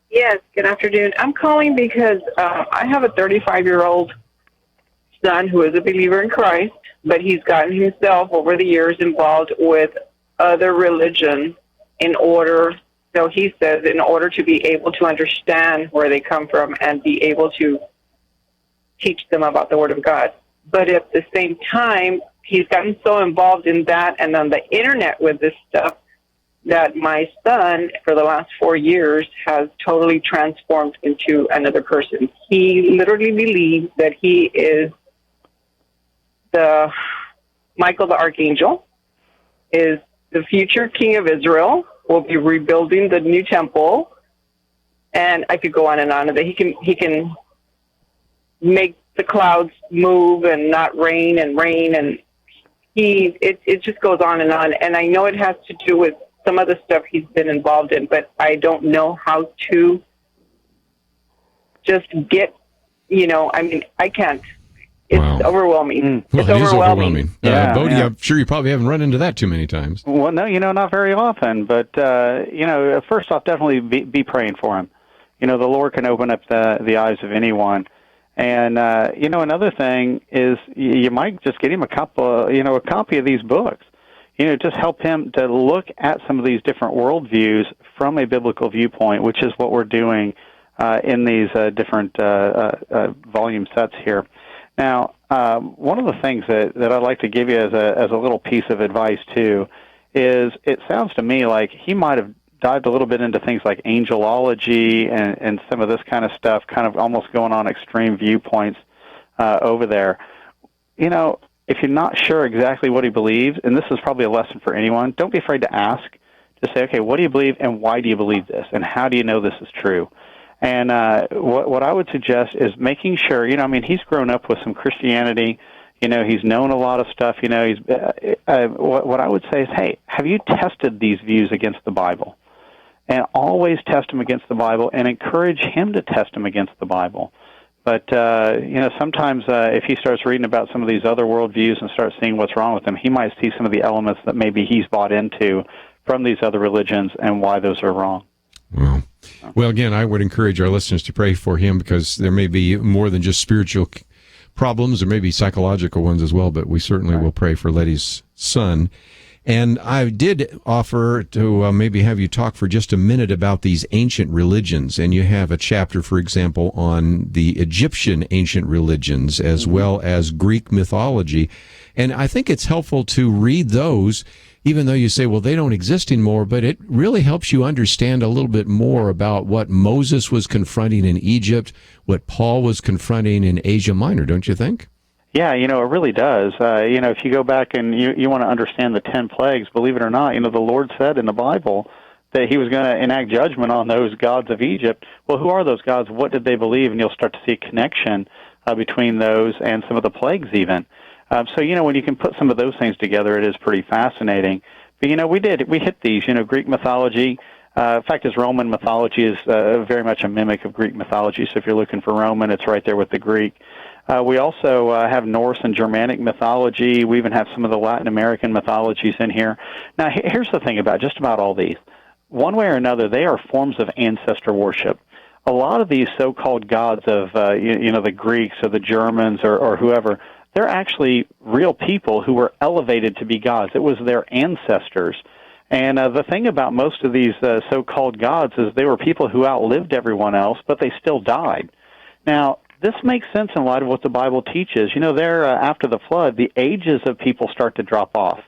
Yes, good afternoon. I'm calling because I have a 35-year-old son who is a believer in Christ, but he's gotten himself over the years involved with other religions in order, so he says, in order to be able to understand where they come from and be able to teach them about the Word of God. But at the same time, he's gotten so involved in that and on the internet with this stuff that my son, for the last 4 years, has totally transformed into another person. He literally believes that he is the Michael the Archangel, is the future king of Israel, will be rebuilding the new temple, and I could go on and on. That he can make the clouds move and not rain, and it just goes on. And I know it has to do with some of the stuff he's been involved in, but I don't know how to just get, I can't. It's overwhelming. Well, it's it is overwhelming. Yeah, Bodie, yeah. I'm sure you probably haven't run into that too many times. Well, no, not very often. But, first off, definitely be praying for him. The Lord can open up the eyes of anyone. And, another thing is you might just get him a copy of these books. Just help him to look at some of these different worldviews from a biblical viewpoint, which is what we're doing in these different volume sets here. Now, one of the things that I'd like to give you as a little piece of advice, too, is it sounds to me like he might have dived a little bit into things like angelology and some of this kind of stuff, kind of almost going on extreme viewpoints over there. If you're not sure exactly what he believes, and this is probably a lesson for anyone, don't be afraid to ask. Just say, okay, what do you believe, and why do you believe this, and how do you know this is true? And what I would suggest is making sure, he's grown up with some Christianity. He's known a lot of stuff. What I would say is, hey, have you tested these views against the Bible? And always test them against the Bible, and encourage him to test them against the Bible. But, sometimes if he starts reading about some of these other worldviews and starts seeing what's wrong with them, he might see some of the elements that maybe he's bought into from these other religions and why those are wrong. Well, again, I would encourage our listeners to pray for him, because there may be more than just spiritual problems. There may be psychological ones as well, but we certainly will pray for Letty's son. And I did offer to maybe have you talk for just a minute about these ancient religions. And you have a chapter, for example, on the Egyptian ancient religions as well as Greek mythology. And I think it's helpful to read those, even though you say, well, they don't exist anymore, but it really helps you understand a little bit more about what Moses was confronting in Egypt, what Paul was confronting in Asia Minor, don't you think? Yeah, it really does. If you go back and you want to understand the 10 plagues, believe it or not, the Lord said in the Bible that he was going to enact judgment on those gods of Egypt. Well, who are those gods? What did they believe? And you'll start to see a connection between those and some of the plagues even. So, when you can put some of those things together, it is pretty fascinating. But, we hit these, Greek mythology. In fact, Roman mythology is very much a mimic of Greek mythology. So if you're looking for Roman, it's right there with the Greek. We also have Norse and Germanic mythology. We even have some of the Latin American mythologies in here. Now, here's the thing about just about all these. One way or another, they are forms of ancestor worship. A lot of these so-called gods of, the Greeks or the Germans or whoever, they're actually real people who were elevated to be gods. It was their ancestors. And the thing about most of these so-called gods is they were people who outlived everyone else, but they still died. Now, this makes sense in light of what the Bible teaches. There after the flood, the ages of people start to drop off.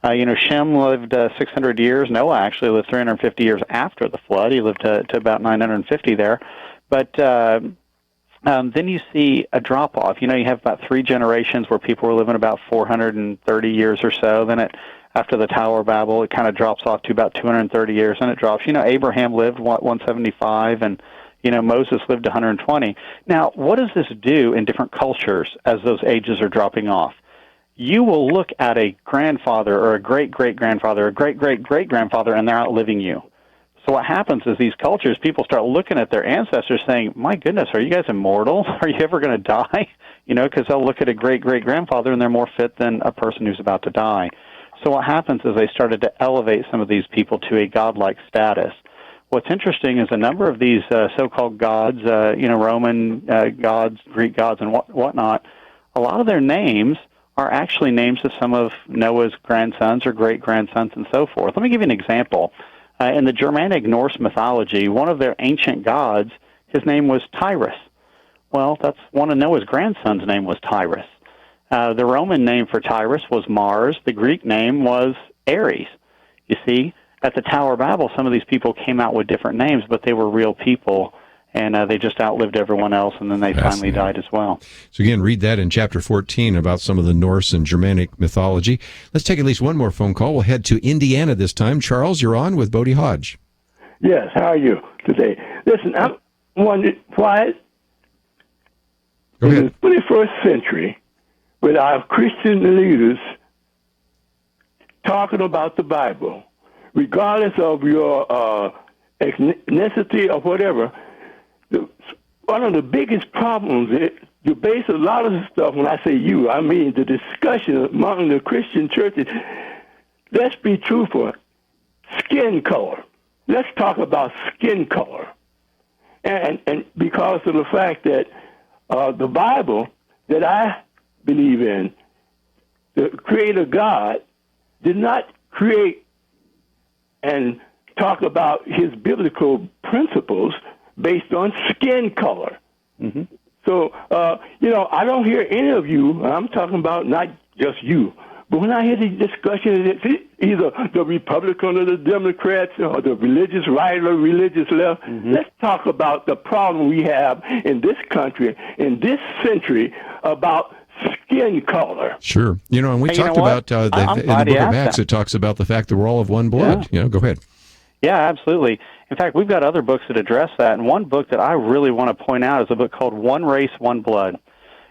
Shem lived 600 years. Noah actually lived 350 years after the flood. He lived to about 950 there. But then you see a drop-off. You have about 3 generations where people were living about 430 years or so. Then after the Tower of Babel, it kind of drops off to about 230 years, and it drops. Abraham lived 175, and Moses lived 120. Now, what does this do in different cultures as those ages are dropping off? You will look at a grandfather or a great-great-grandfather or a great-great-great-grandfather, and they're outliving you. So what happens is these cultures, people start looking at their ancestors saying, my goodness, are you guys immortal? Are you ever going to die? Because they'll look at a great-great-grandfather, and they're more fit than a person who's about to die. So what happens is they started to elevate some of these people to a godlike status. what's interesting is a number of these so-called gods, Roman gods, Greek gods, and whatnot, a lot of their names are actually names of some of Noah's grandsons or great-grandsons and so forth. Let me give you an example. In the Germanic Norse mythology, one of their ancient gods, his name was Tyrus. Well, that's one of Noah's grandsons' name was Tyrus. The Roman name for Tyrus was Mars. The Greek name was Ares. You see, at the Tower of Babel, some of these people came out with different names, but they were real people, and they just outlived everyone else, and then they finally died as well. So again, read that in chapter 14 about some of the Norse and Germanic mythology. Let's take at least one more phone call. We'll head to Indiana this time. Charles, you're on with Bodie Hodge. Yes, how are you today? Listen, I'm wondering why in the 21st century, with our Christian leaders talking about the Bible, regardless of your ethnicity or whatever, one of the biggest problems, you base a lot of the stuff, when I say you, I mean the discussion among the Christian churches, let's be truthful, skin color. Let's talk about skin color. And because of the fact that the Bible that I believe in, the Creator God did not create and talk about his biblical principles based on skin color. Mm-hmm. So, I don't hear any of you, I'm talking about not just you, but when I hear the discussion, it's either the Republican or the Democrats or the religious right or religious left. Mm-hmm. Let's talk about the problem we have in this country, in this century, about skin color. Sure. And we talked about in the book of Acts, it talks about the fact that we're all of one blood. Yeah. Go ahead. Yeah, absolutely. In fact, we've got other books that address that, and one book that I really want to point out is a book called One Race, One Blood.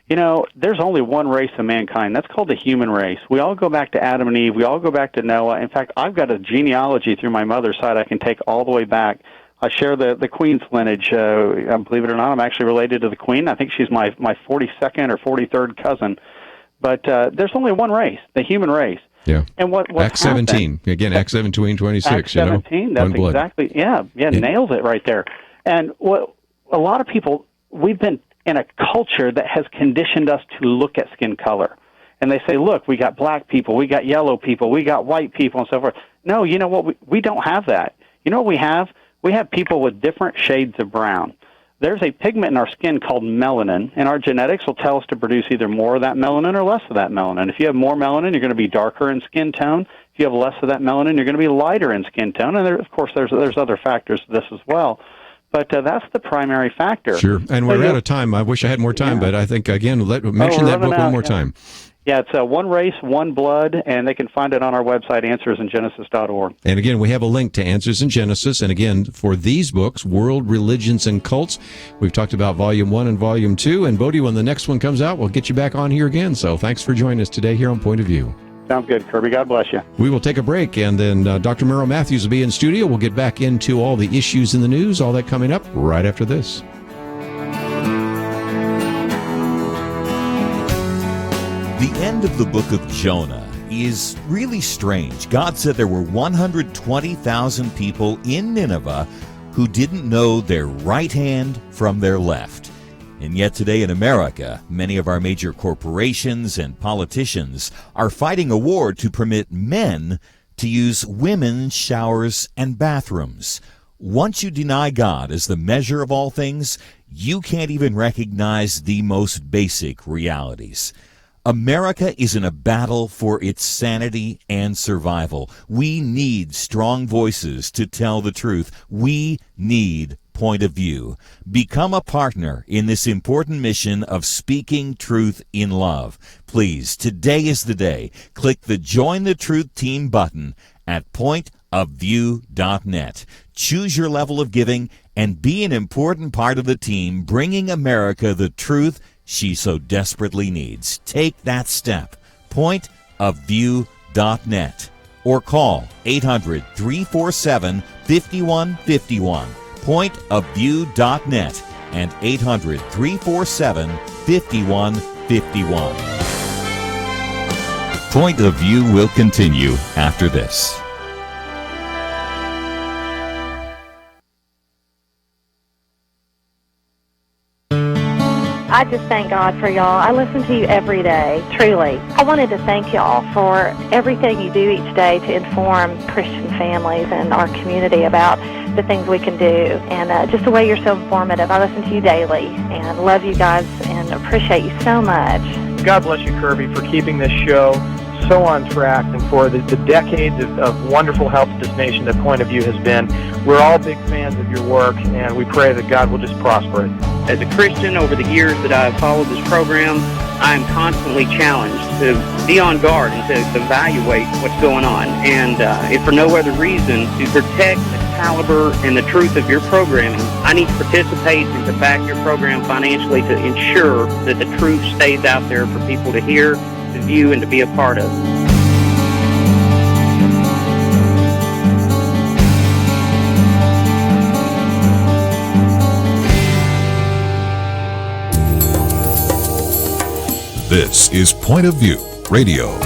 There's only one race of mankind. That's called the human race. We all go back to Adam and Eve. We all go back to Noah. In fact, I've got a genealogy through my mother's side I can take all the way back. I share the Queen's lineage. Believe it or not, I'm actually related to the Queen. I think she's my 42nd or 43rd cousin. But there's only one race, the human race. Yeah. And what Acts 17. Again, Acts 17:26. Acts 17, that's exactly, nails it right there. And what a lot of people, we've been in a culture that has conditioned us to look at skin color. And they say, look, we got black people, we got yellow people, we got white people, and so forth. No, you know what? We don't have that. You know what we have? We have people with different shades of brown. There's a pigment in our skin called melanin, and our genetics will tell us to produce either more of that melanin or less of that melanin. If you have more melanin, you're going to be darker in skin tone. If you have less of that melanin, you're going to be lighter in skin tone. And of course, there's other factors to this as well. But that's the primary factor. Sure. And we're out of time. I wish I had more time, but I think, again, mention that book one more time. Yeah, it's One Race, One Blood, and they can find it on our website, answersingenesis.org. And again, we have a link to Answers in Genesis. And again, for these books, World Religions and Cults, we've talked about Volume 1 and Volume 2. And Bodie, when the next one comes out, we'll get you back on here again. So thanks for joining us today here on Point of View. Sounds good, Kerby. God bless you. We will take a break, and then Dr. Merrill Matthews will be in studio. We'll get back into all the issues in the news, all that coming up right after this. The end of the book of Jonah is really strange. God said there were 120,000 people in Nineveh who didn't know their right hand from their left. And yet today in America, many of our major corporations and politicians are fighting a war to permit men to use women's showers and bathrooms. Once you deny God as the measure of all things, you can't even recognize the most basic realities. America is in a battle for its sanity and survival. We need strong voices to tell the truth. We need Point of View. Become a partner in this important mission of speaking truth in love. Please, today is the day. Click the Join the Truth Team button at pointofview.net. Choose your level of giving and be an important part of the team bringing America the truth she so desperately needs. Take that step. Pointofview.net or call 800-347-5151. Pointofview.net and 800-347-5151. Point of View will continue after this. I just thank God for y'all. I listen to you every day, truly. I wanted to thank y'all for everything you do each day to inform Christian families and our community about the things we can do, and just the way you're so informative. I listen to you daily and love you guys and appreciate you so much. God bless you, Kerby, for keeping this show so on track and for the decades of wonderful help to this nation that Point of View has been. We're all big fans of your work, and we pray that God will just prosper it. As a Christian, over the years that I've followed this program, I am constantly challenged to be on guard and to evaluate what's going on. And if for no other reason, to protect the caliber and the truth of your programming, I need to participate and to back your program financially to ensure that the truth stays out there for people to hear, to view, and to be a part of. This is Point of View Radio.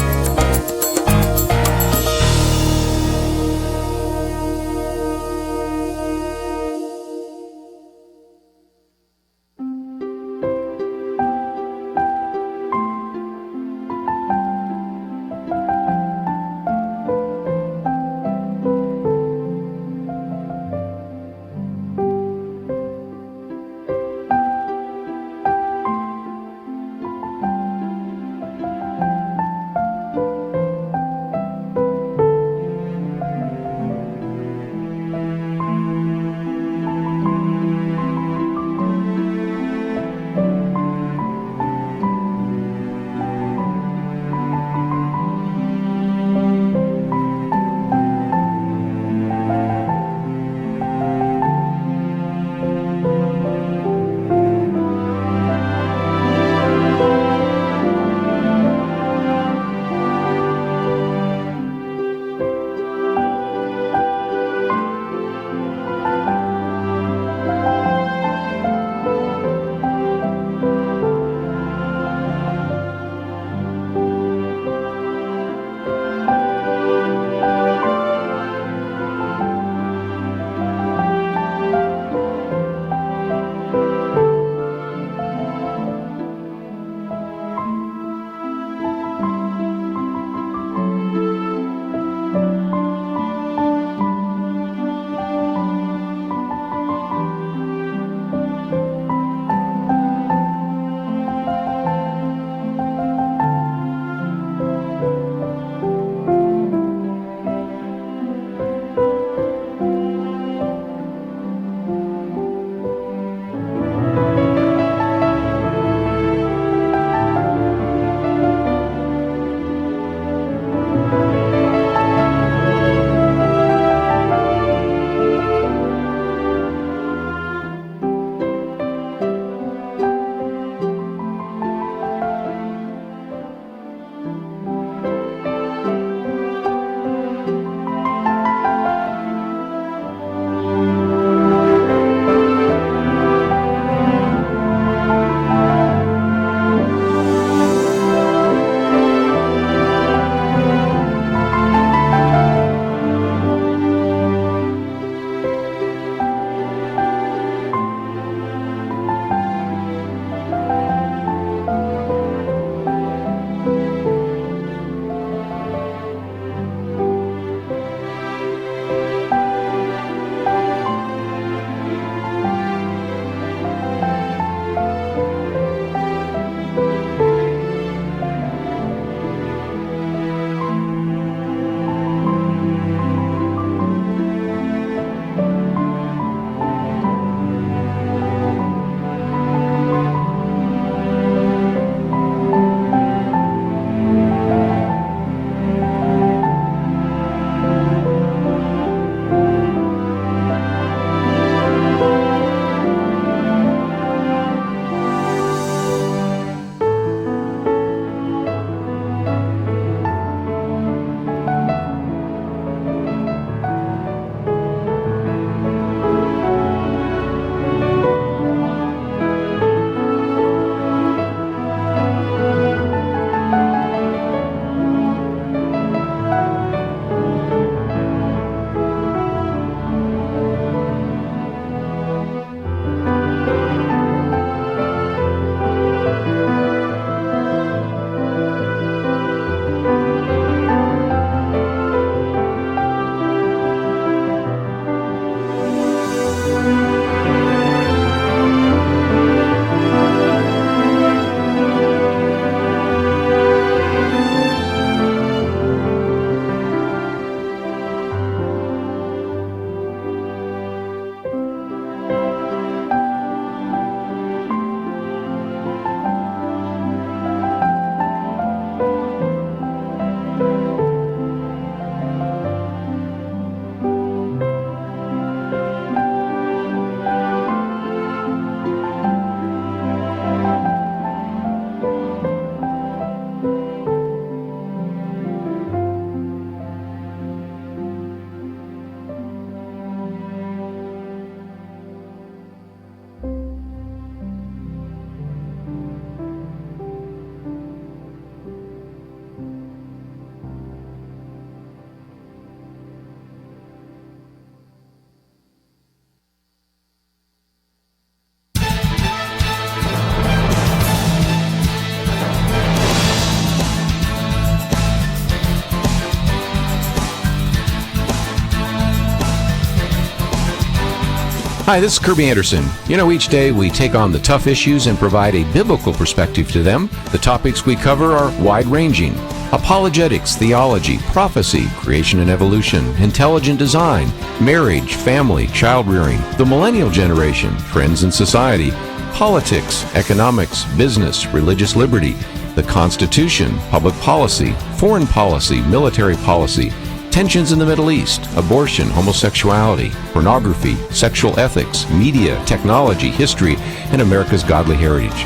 Hi, this is Kerby Anderson. You know, each day we take on the tough issues and provide a biblical perspective to them. The topics we cover are wide-ranging. Apologetics, theology, prophecy, creation and evolution, intelligent design, marriage, family, child-rearing, the millennial generation, trends in society, politics, economics, business, religious liberty, the Constitution, public policy, foreign policy, military policy, tensions in the Middle East, abortion, homosexuality, pornography, sexual ethics, media, technology, history, and America's godly heritage.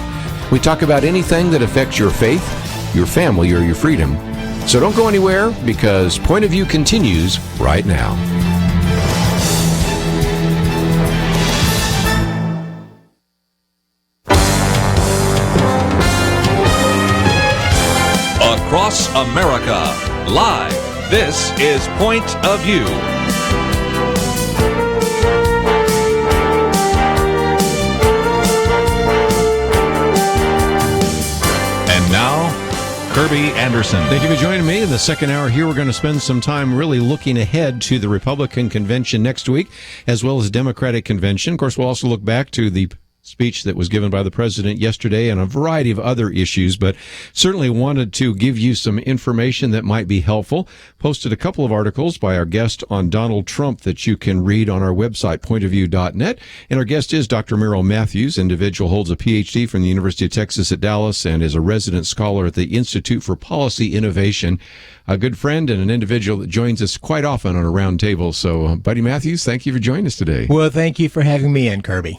We talk about anything that affects your faith, your family, or your freedom. So don't go anywhere, because Point of View continues right now. Across America, live. This is Point of View. And now, Kerby Anderson. Thank you for joining me in the second hour here. We're going to spend some time really looking ahead to the Republican convention next week, as well as Democratic convention. Of course, we'll also look back to the speech that was given by the president yesterday and a variety of other issues, but certainly wanted to give you some information that might be helpful. Posted a couple of articles by our guest on Donald Trump that you can read on our website, pointofview.net. And our guest is Dr. Merrill Matthews. Individual holds a PhD from the University of Texas at Dallas and is a resident scholar at the Institute for Policy Innovation. A good friend and an individual that joins us quite often on a round table. So, Buddy Matthews, thank you for joining us today. Well, thank you for having me in, Kerby.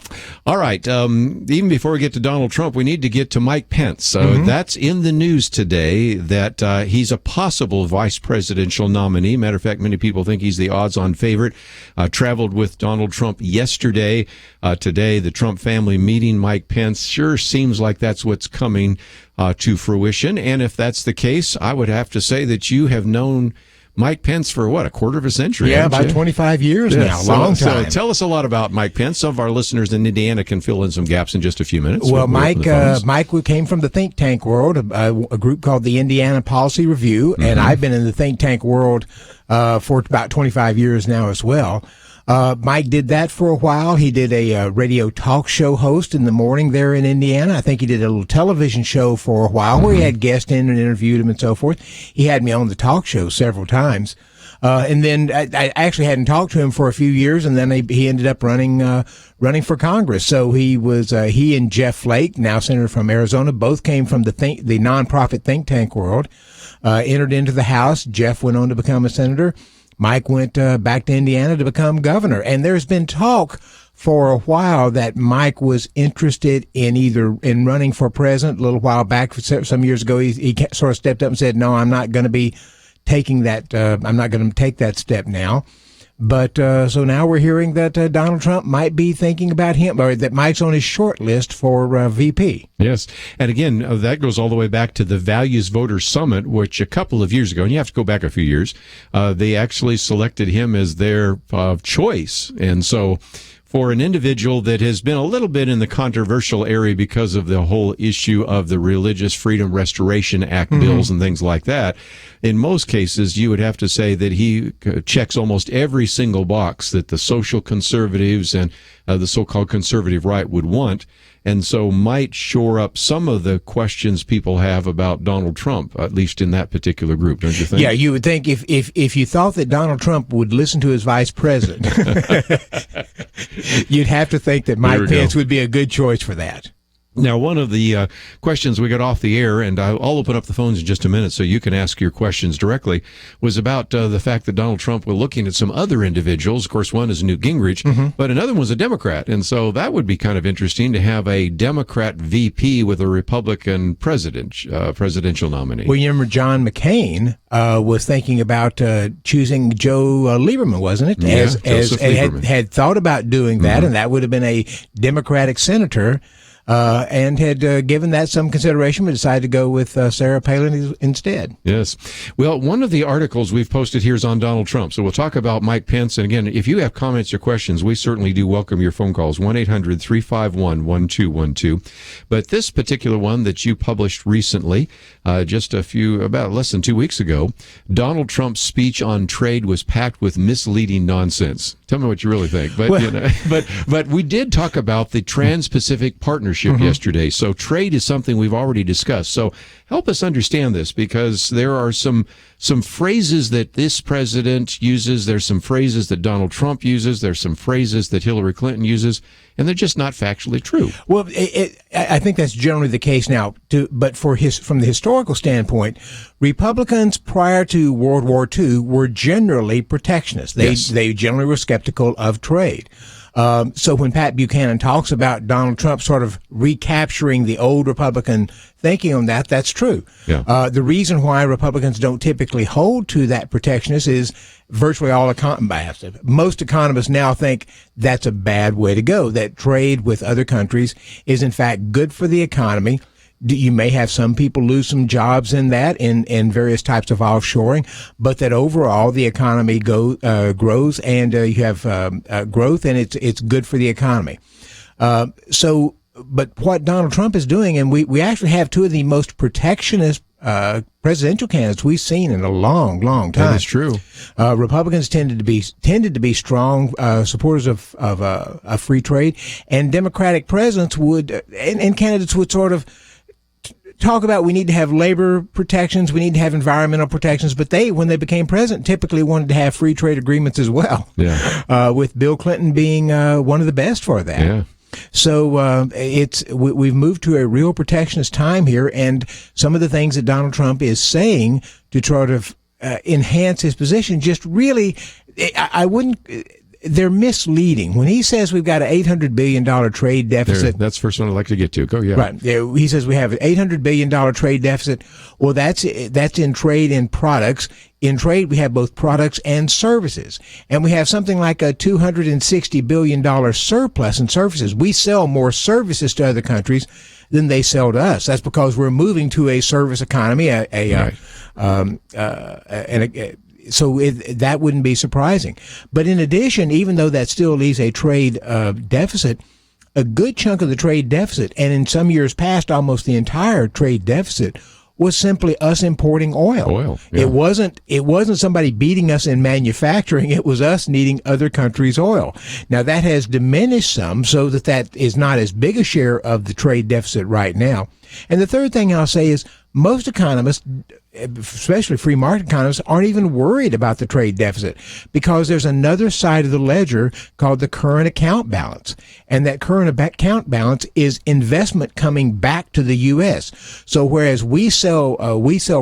All right. Even before we get to Donald Trump, we need to get to Mike Pence. So that's in the news today that he's a possible vice presidential nominee. Matter of fact, many people think he's the odds-on favorite. Traveled with Donald Trump yesterday. Today, the Trump family meeting Mike Pence. Sure seems like that's what's coming to fruition. And if that's the case, I would have to say that you have known Mike Pence for, what, a quarter of a century? Yeah, about 25 years now. Long time. So tell us a lot about Mike Pence. Some of our listeners in Indiana can fill in some gaps in just a few minutes. Well, Mike came from the think tank world, a group called the Indiana Policy Review, and I've been in the think tank world for about 25 years now as well. Mike did that for a while. He did a radio talk show host in the morning there in Indiana. I think he did a little television show for a while where he had guests in and interviewed him and so forth. He had me on the talk show several times. And then I actually hadn't talked to him for a few years, and then he ended up running for Congress. So he and Jeff Flake, now senator from Arizona, both came from the nonprofit think tank world, entered into the House. Jeff went on to become a senator. Mike went back to Indiana to become governor. And there's been talk for a while that Mike was interested in running for president. A little while back, some years ago, he sort of stepped up and said, no, I'm not going to be taking that. I'm not going to take that step now. But so now we're hearing that Donald Trump might be thinking about him, or that Mike's on his short list for VP. Yes. And again, that goes all the way back to the Values Voters Summit, which a couple of years ago, and you have to go back a few years, they actually selected him as their choice. And so for an individual that has been a little bit in the controversial area because of the whole issue of the Religious Freedom Restoration Act bills and things like that, in most cases, you would have to say that he checks almost every single box that the social conservatives and the so-called conservative right would want, and so might shore up some of the questions people have about Donald Trump, at least in that particular group, don't you think? Yeah, you would think if you thought that Donald Trump would listen to his vice president, you'd have to think that Mike Pence would be a good choice for that. Now, one of the questions we got off the air, and I'll open up the phones in just a minute so you can ask your questions directly, was about the fact that Donald Trump was looking at some other individuals. Of course, one is Newt Gingrich, but another one was a Democrat. And so that would be kind of interesting to have a Democrat VP with a Republican presidential nominee. Well, you remember John McCain was thinking about choosing Joe Lieberman, wasn't it? Yeah, had thought about doing that, and that would have been a Democratic senator. and had given that some consideration, but decided to go with Sarah Palin instead. Yes. Well, one of the articles we've posted here is on Donald Trump. So we'll talk about Mike Pence. And again, if you have comments or questions, we certainly do welcome your phone calls, 1-800-351-1212. But this particular one that you published recently, about less than 2 weeks ago, Donald Trump's speech on trade was packed with misleading nonsense. Tell me what you really think. But, but we did talk about the Trans-Pacific Partnership yesterday. So trade is something we've already discussed. So help us understand this, because there are some phrases that this president uses. There's some phrases that Donald Trump uses. There's some phrases that Hillary Clinton uses, and they're just not factually true. Well, I think that's generally the case now. But from the historical standpoint, Republicans prior to World War II were generally protectionists. They generally were skeptical of trade. So when Pat Buchanan talks about Donald Trump sort of recapturing the old Republican thinking on that, that's true. Yeah. The reason why Republicans don't typically hold to that protectionist is virtually most economists now think that's a bad way to go, that trade with other countries is in fact good for the economy. You may have some people lose some jobs in that, in various types of offshoring, but that overall the economy grows, and you have growth, and it's good for the economy. But what Donald Trump is doing, and we actually have two of the most protectionist presidential candidates we've seen in a long, long time. That is true. Republicans tended to be strong supporters of free trade, and Democratic presidents and candidates would sort of talk about we need to have labor protections, we need to have environmental protections, but when they became president, typically wanted to have free trade agreements as well. Yeah. With Bill Clinton being one of the best for that. Yeah. So we've moved to a real protectionist time here, and some of the things that Donald Trump is saying to try to enhance his position just really, they're misleading. When he says we've got an $800 billion trade deficit. That's the first one I'd like to get to. Go, yeah. Right. He says we have an $800 billion trade deficit. Well, that's in trade and products. In trade, we have both products and services. And we have something like a $260 billion surplus in services. We sell more services to other countries than they sell to us. That's because we're moving to a service economy, so that wouldn't be surprising. But in addition, even though that still leaves a trade deficit, a good chunk of the trade deficit, and in some years past, almost the entire trade deficit, was simply us importing oil. Yeah. It wasn't somebody beating us in manufacturing. It was us needing other countries' oil. Now that has diminished some, so that is not as big a share of the trade deficit right now. And the third thing I'll say is most economists, especially free market economists, aren't even worried about the trade deficit, because there's another side of the ledger called the current account balance. And that current account balance is investment coming back to the U.S. So whereas we sell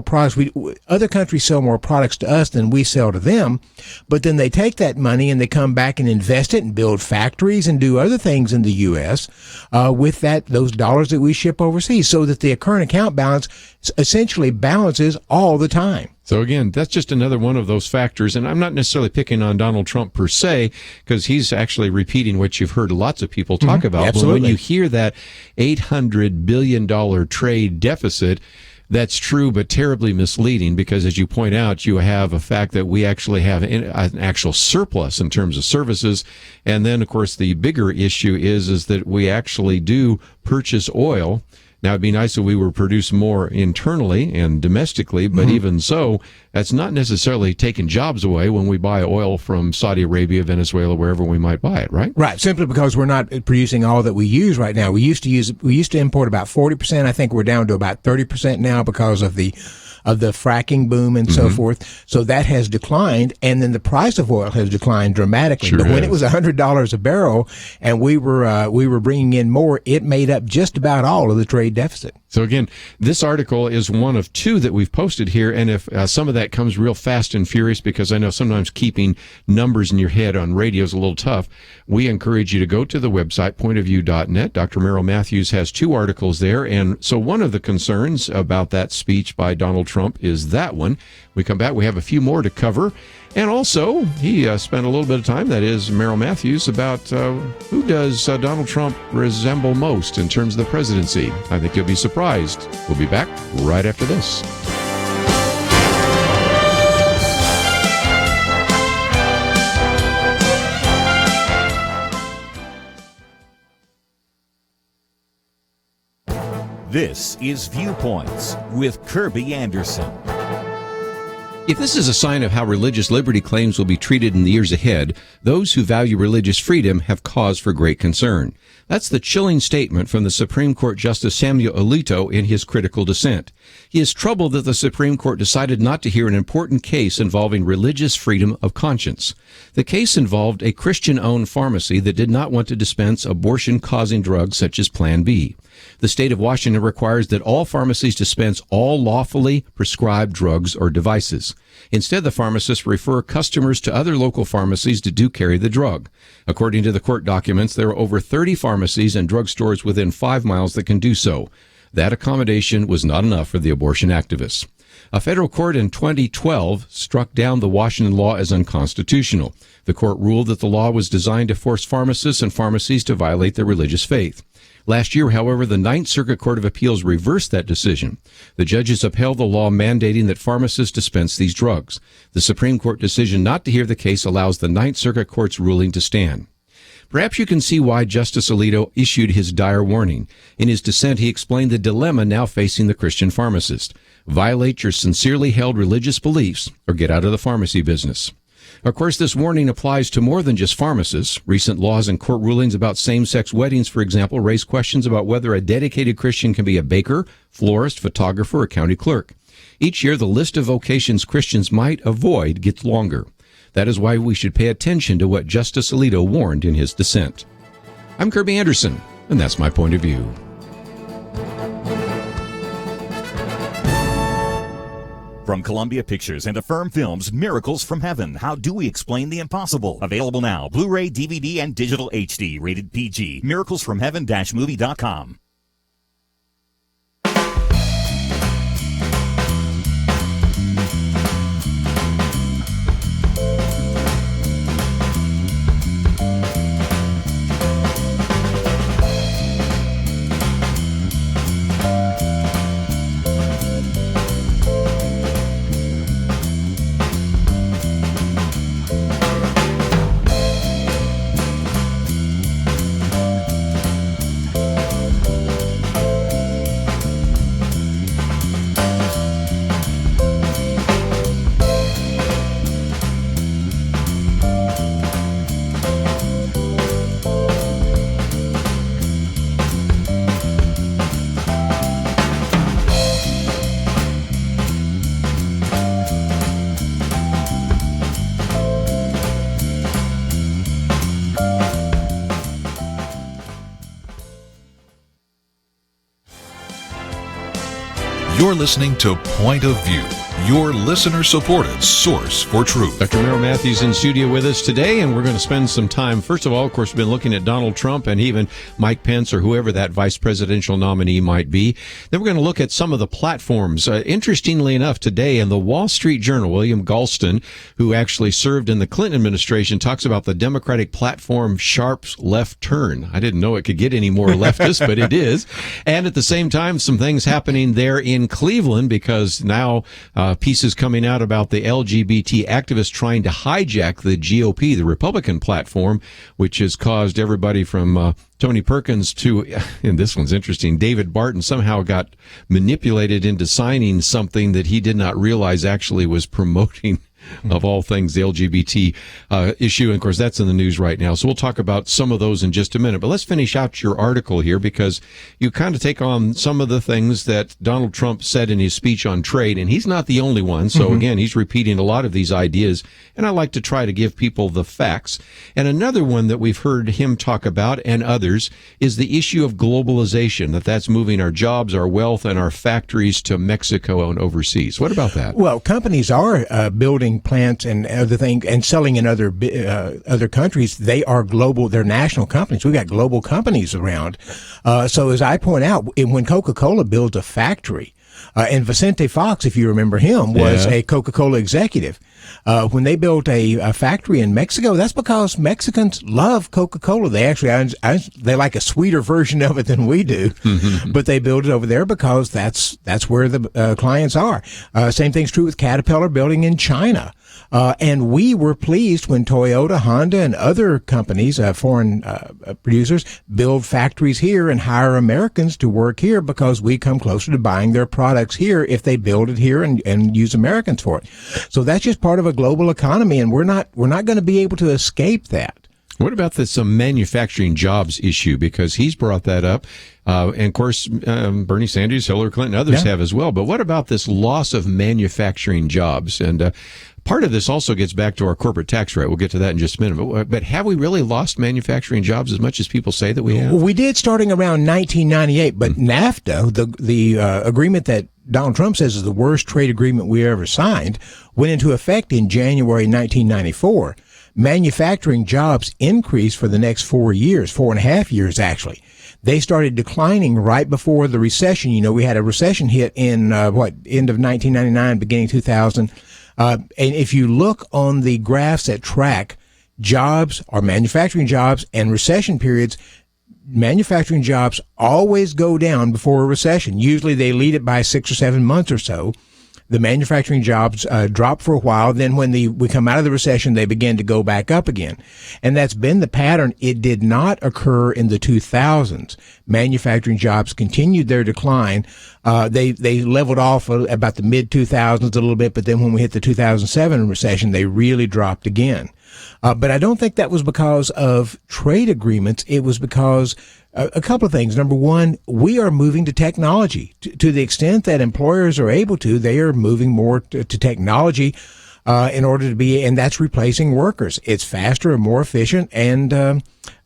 products, other countries sell more products to us than we sell to them, but then they take that money and they come back and invest it and build factories and do other things in the U.S. With those dollars that we ship overseas, so that the current account balance essentially balances all the time. So again, that's just another one of those factors, and I'm not necessarily picking on Donald Trump per se, because he's actually repeating what you've heard lots of people talk about. Absolutely. But when you hear that $800 billion trade deficit, that's true, but terribly misleading, because as you point out, you have a fact that we actually have an actual surplus in terms of services. And then, of course, the bigger issue is that we actually do purchase oil. Now, it'd be nice if we were produced more internally and domestically, but even so, that's not necessarily taking jobs away when we buy oil from Saudi Arabia, Venezuela, wherever we might buy it, right? Right, simply because we're not producing all that we use right now. We used to import about 40%. I think we're down to about 30% now because of the fracking boom and so forth. So that has declined, and then the price of oil has declined dramatically. Sure but when has. it was $100 a barrel and we were bringing in more, it made up just about all of the trade deficit. So again, this article is one of two that we've posted here, and if some of that comes real fast and furious, because I know sometimes keeping numbers in your head on radio is a little tough, we encourage you to go to the website, pointofview.net. Dr. Merrill Matthews has two articles there, and so one of the concerns about that speech by Donald Trump Trump is that one. We come back, we have a few more to cover. And also, he spent a little bit of time, that is Merrill Matthews, about who does Donald Trump resemble most in terms of the presidency. I think you'll be surprised. We'll be back right after this. This is Viewpoints with Kerby Anderson. If this is a sign of how religious liberty claims will be treated in the years ahead, those who value religious freedom have cause for great concern. That's the chilling statement from the Supreme Court Justice Samuel Alito in his critical dissent. He is troubled that the Supreme Court decided not to hear an important case involving religious freedom of conscience. The case involved a Christian-owned pharmacy that did not want to dispense abortion-causing drugs such as Plan B. The state of Washington requires that all pharmacies dispense all lawfully prescribed drugs or devices. Instead, the pharmacists refer customers to other local pharmacies that do carry the drug. According to the court documents, there are over 30 pharmacies and drugstores within 5 miles that can do so. That accommodation was not enough for the abortion activists. A federal court in 2012 struck down the Washington law as unconstitutional. The court ruled that the law was designed to force pharmacists and pharmacies to violate their religious faith. Last year, however, the Ninth Circuit Court of Appeals reversed that decision. The judges upheld the law mandating that pharmacists dispense these drugs. The Supreme Court decision not to hear the case allows the Ninth Circuit Court's ruling to stand. Perhaps you can see why Justice Alito issued his dire warning. In his dissent, he explained the dilemma now facing the Christian pharmacist. Violate your sincerely held religious beliefs or get out of the pharmacy business. Of course, this warning applies to more than just pharmacists. Recent laws and court rulings about same-sex weddings, for example, raise questions about whether a dedicated Christian can be a baker, florist, photographer, or county clerk. Each year, the list of vocations Christians might avoid gets longer. That is why we should pay attention to what Justice Alito warned in his dissent. I'm Kerby Anderson, and that's my point of view. From Columbia Pictures and Affirm Films, Miracles from Heaven. How do we explain the impossible? Available now. Blu-ray, DVD, and digital HD. Rated PG. Miraclesfromheaven-movie.com. You're listening to Point of View, your listener-supported source for truth. Dr. Merrill Matthews in studio with us today, and we're going to spend some time. First of all, of course, we've been looking at Donald Trump and even Mike Pence or whoever that vice presidential nominee might be. Then we're going to look at some of the platforms. Interestingly enough, today in the Wall Street Journal, William Galston, who actually served in the Clinton administration, talks about the Democratic platform Sharp's left turn. I didn't know it could get any more leftist, but it is. And at the same time, some things happening there in Cleveland, because now pieces coming out about the LGBT activists trying to hijack the GOP, the Republican platform, which has caused everybody from Tony Perkins to, and this one's interesting, David Barton somehow got manipulated into signing something that he did not realize actually was promoting, of all things, the LGBT issue. And of course, that's in the news right now. So we'll talk about some of those in just a minute. But let's finish out your article here, because you kind of take on some of the things that Donald Trump said in his speech on trade. And he's not the only one. So again, he's repeating a lot of these ideas. And I like to try to give people the facts. And another one that we've heard him talk about, and others, is the issue of globalization, that's moving our jobs, our wealth, and our factories to Mexico and overseas. What about that? Well, companies are building plants and other things and selling in other countries. They are global. They're national companies. We've got global companies around. So as I point out, when Coca-Cola builds a factory, And Vicente Fox, if you remember him, was Yeah. a Coca-Cola executive. When they built a factory in Mexico, that's because Mexicans love Coca-Cola. They actually, they like a sweeter version of it than we do, but they build it over there because that's where the clients are. Same thing's true with Caterpillar building in China. And we were pleased when Toyota, Honda, and other companies, foreign producers, build factories here and hire Americans to work here because we come closer to buying their products here if they build it here and use Americans for it. So that's just part of a global economy, and we're not going to be able to escape that. What about this manufacturing jobs issue? Because he's brought that up. And of course, Bernie Sanders, Hillary Clinton, others have as well. But what about this loss of manufacturing jobs? And part of this also gets back to our corporate tax rate. We'll get to that in just a minute. But have we really lost manufacturing jobs as much as people say that we have? Well, we did starting around 1998, but NAFTA, the agreement that Donald Trump says is the worst trade agreement we ever signed, went into effect in January 1994. Manufacturing jobs increased for the next 4 years, 4.5 years actually. They started declining right before the recession. You know, we had a recession hit in, end of 1999, beginning 2000. And if you look on the graphs that track jobs or manufacturing jobs and recession periods, manufacturing jobs always go down before a recession. Usually they lead it by 6 or 7 months or so. The manufacturing jobs drop for a while. Then when we come out of the recession, they begin to go back up again. And that's been the pattern. It did not occur in the 2000s. Manufacturing jobs continued their decline. They leveled off about the mid-2000s a little bit, but then when we hit the 2007 recession, they really dropped again. But I don't think that was because of trade agreements. It was because a couple of things. Number one, we are moving to technology. To the extent that employers are able to, they are moving more to technology in order to be, and that's replacing workers. It's faster and more efficient, and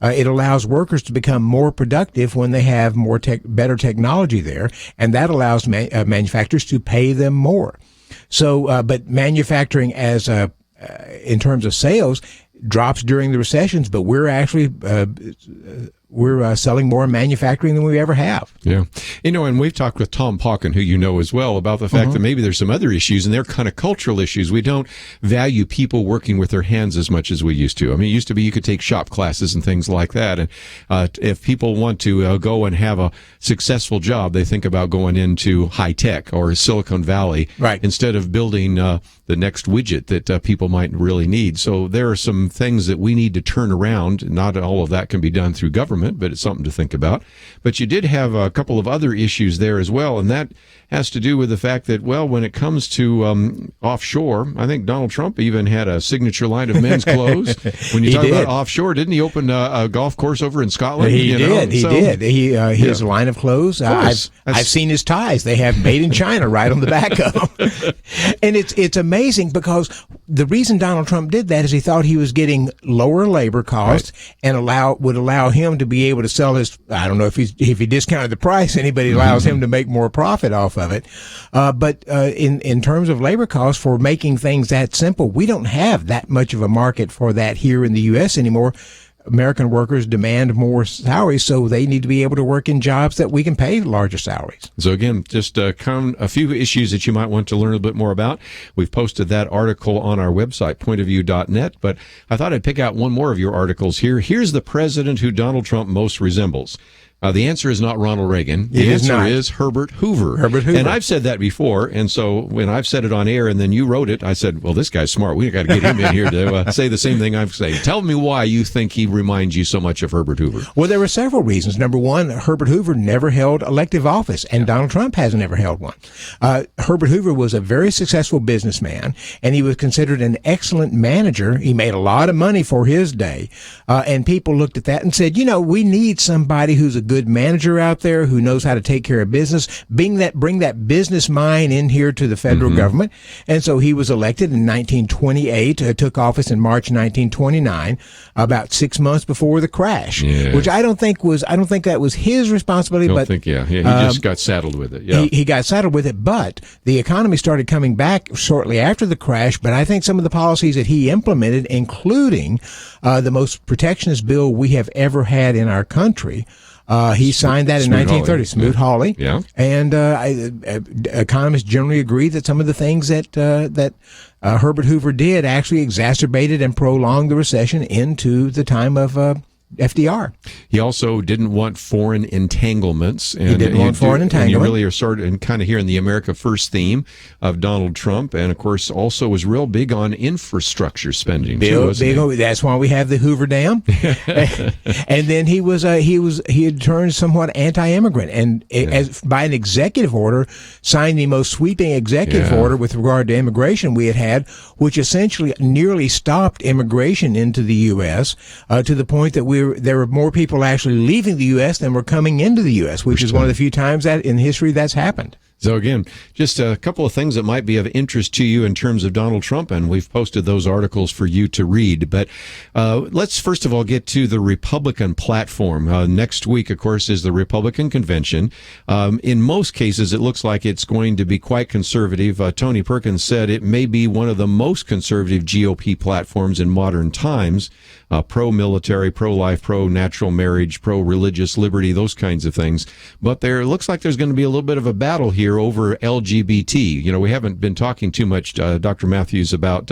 it allows workers to become more productive when they have better technology there, and that allows manufacturers to pay them more. So, but manufacturing as in terms of sales drops during the recessions, but we're actually we're selling more manufacturing than we ever have. Yeah. You know, and we've talked with Tom Pauken, who you know as well, about the fact that maybe there's some other issues, and they're kind of cultural issues. We don't value people working with their hands as much as we used to. I mean, it used to be you could take shop classes and things like that. And if people want to go and have a successful job, they think about going into high tech or Silicon Valley instead of building the next widget that people might really need. So there are some things that we need to turn around. Not all of that can be done through government, but it's something to think about. But you did have a couple of other issues there as well, and that has to do with the fact that, well, when it comes to offshore, I think Donald Trump even had a signature line of men's clothes. When you talk about offshore, didn't he open a golf course over in Scotland? He did. His line of clothes. I've seen his ties. They have "Made in China" right on the back of them. And it's amazing because the reason Donald Trump did that is he thought he was getting lower labor costs and would allow him to be able to sell his, I don't know if he discounted the price, anybody allows him to make more profit off of it. But in terms of labor costs for making things that simple, we don't have that much of a market for that here in the U.S. anymore. American workers demand more salaries, so they need to be able to work in jobs that we can pay larger salaries. So again, just a few issues that you might want to learn a bit more about. We've posted that article on our website, pointofview.net, but I thought I'd pick out one more of your articles here. Here's the president who Donald Trump most resembles. The answer is not Ronald Reagan. The answer is Herbert Hoover. Herbert Hoover. And I've said that before, and so when I've said it on air and then you wrote it, I said, well, this guy's smart. We got to get him in here to say the same thing I'm saying. Tell me why you think he reminds you so much of Herbert Hoover. Well, there were several reasons. Number one, Herbert Hoover never held elective office, and Donald Trump hasn't ever held one. Herbert Hoover was a very successful businessman, and he was considered an excellent manager. He made a lot of money for his day, and people looked at that and said, you know, we need somebody who's a good manager out there who knows how to take care of business, bring that business mind in here to the federal government. And so he was elected in 1928, took office in March 1929, about 6 months before the crash, which I don't think that was his responsibility. He just got saddled with it. Yeah. He got saddled with it, but the economy started coming back shortly after the crash. But I think some of the policies that he implemented, including the most protectionist bill we have ever had in our country, He signed that in Smoot 1930. Smoot Hawley. Yeah. And economists generally agree that some of the things that Herbert Hoover did actually exacerbated and prolonged the recession into the time of FDR. He also didn't want foreign entanglements. And he didn't want foreign entanglement. And you really are starting kind of hearing the America First theme of Donald Trump, and of course also was real big on infrastructure spending. That's why we have the Hoover Dam. And then he had turned somewhat anti-immigrant, and as by an executive order, signed the most sweeping executive order with regard to immigration we had, which essentially nearly stopped immigration into the U.S. To the point that there were more people actually leaving the U.S. than were coming into the U.S., which is one of the few times that in history that's happened. So again, just a couple of things that might be of interest to you in terms of Donald Trump, and we've posted those articles for you to read. But let's first of all get to the Republican platform. Next week, of course, is the Republican convention. In most cases, it looks like it's going to be quite conservative. Tony Perkins said it may be one of the most conservative GOP platforms in modern times. Pro-military, pro-life, pro-natural marriage, pro-religious liberty, those kinds of things. But there looks like there's going to be a little bit of a battle here over LGBT. You know, we haven't been talking too much, Dr. Matthews, about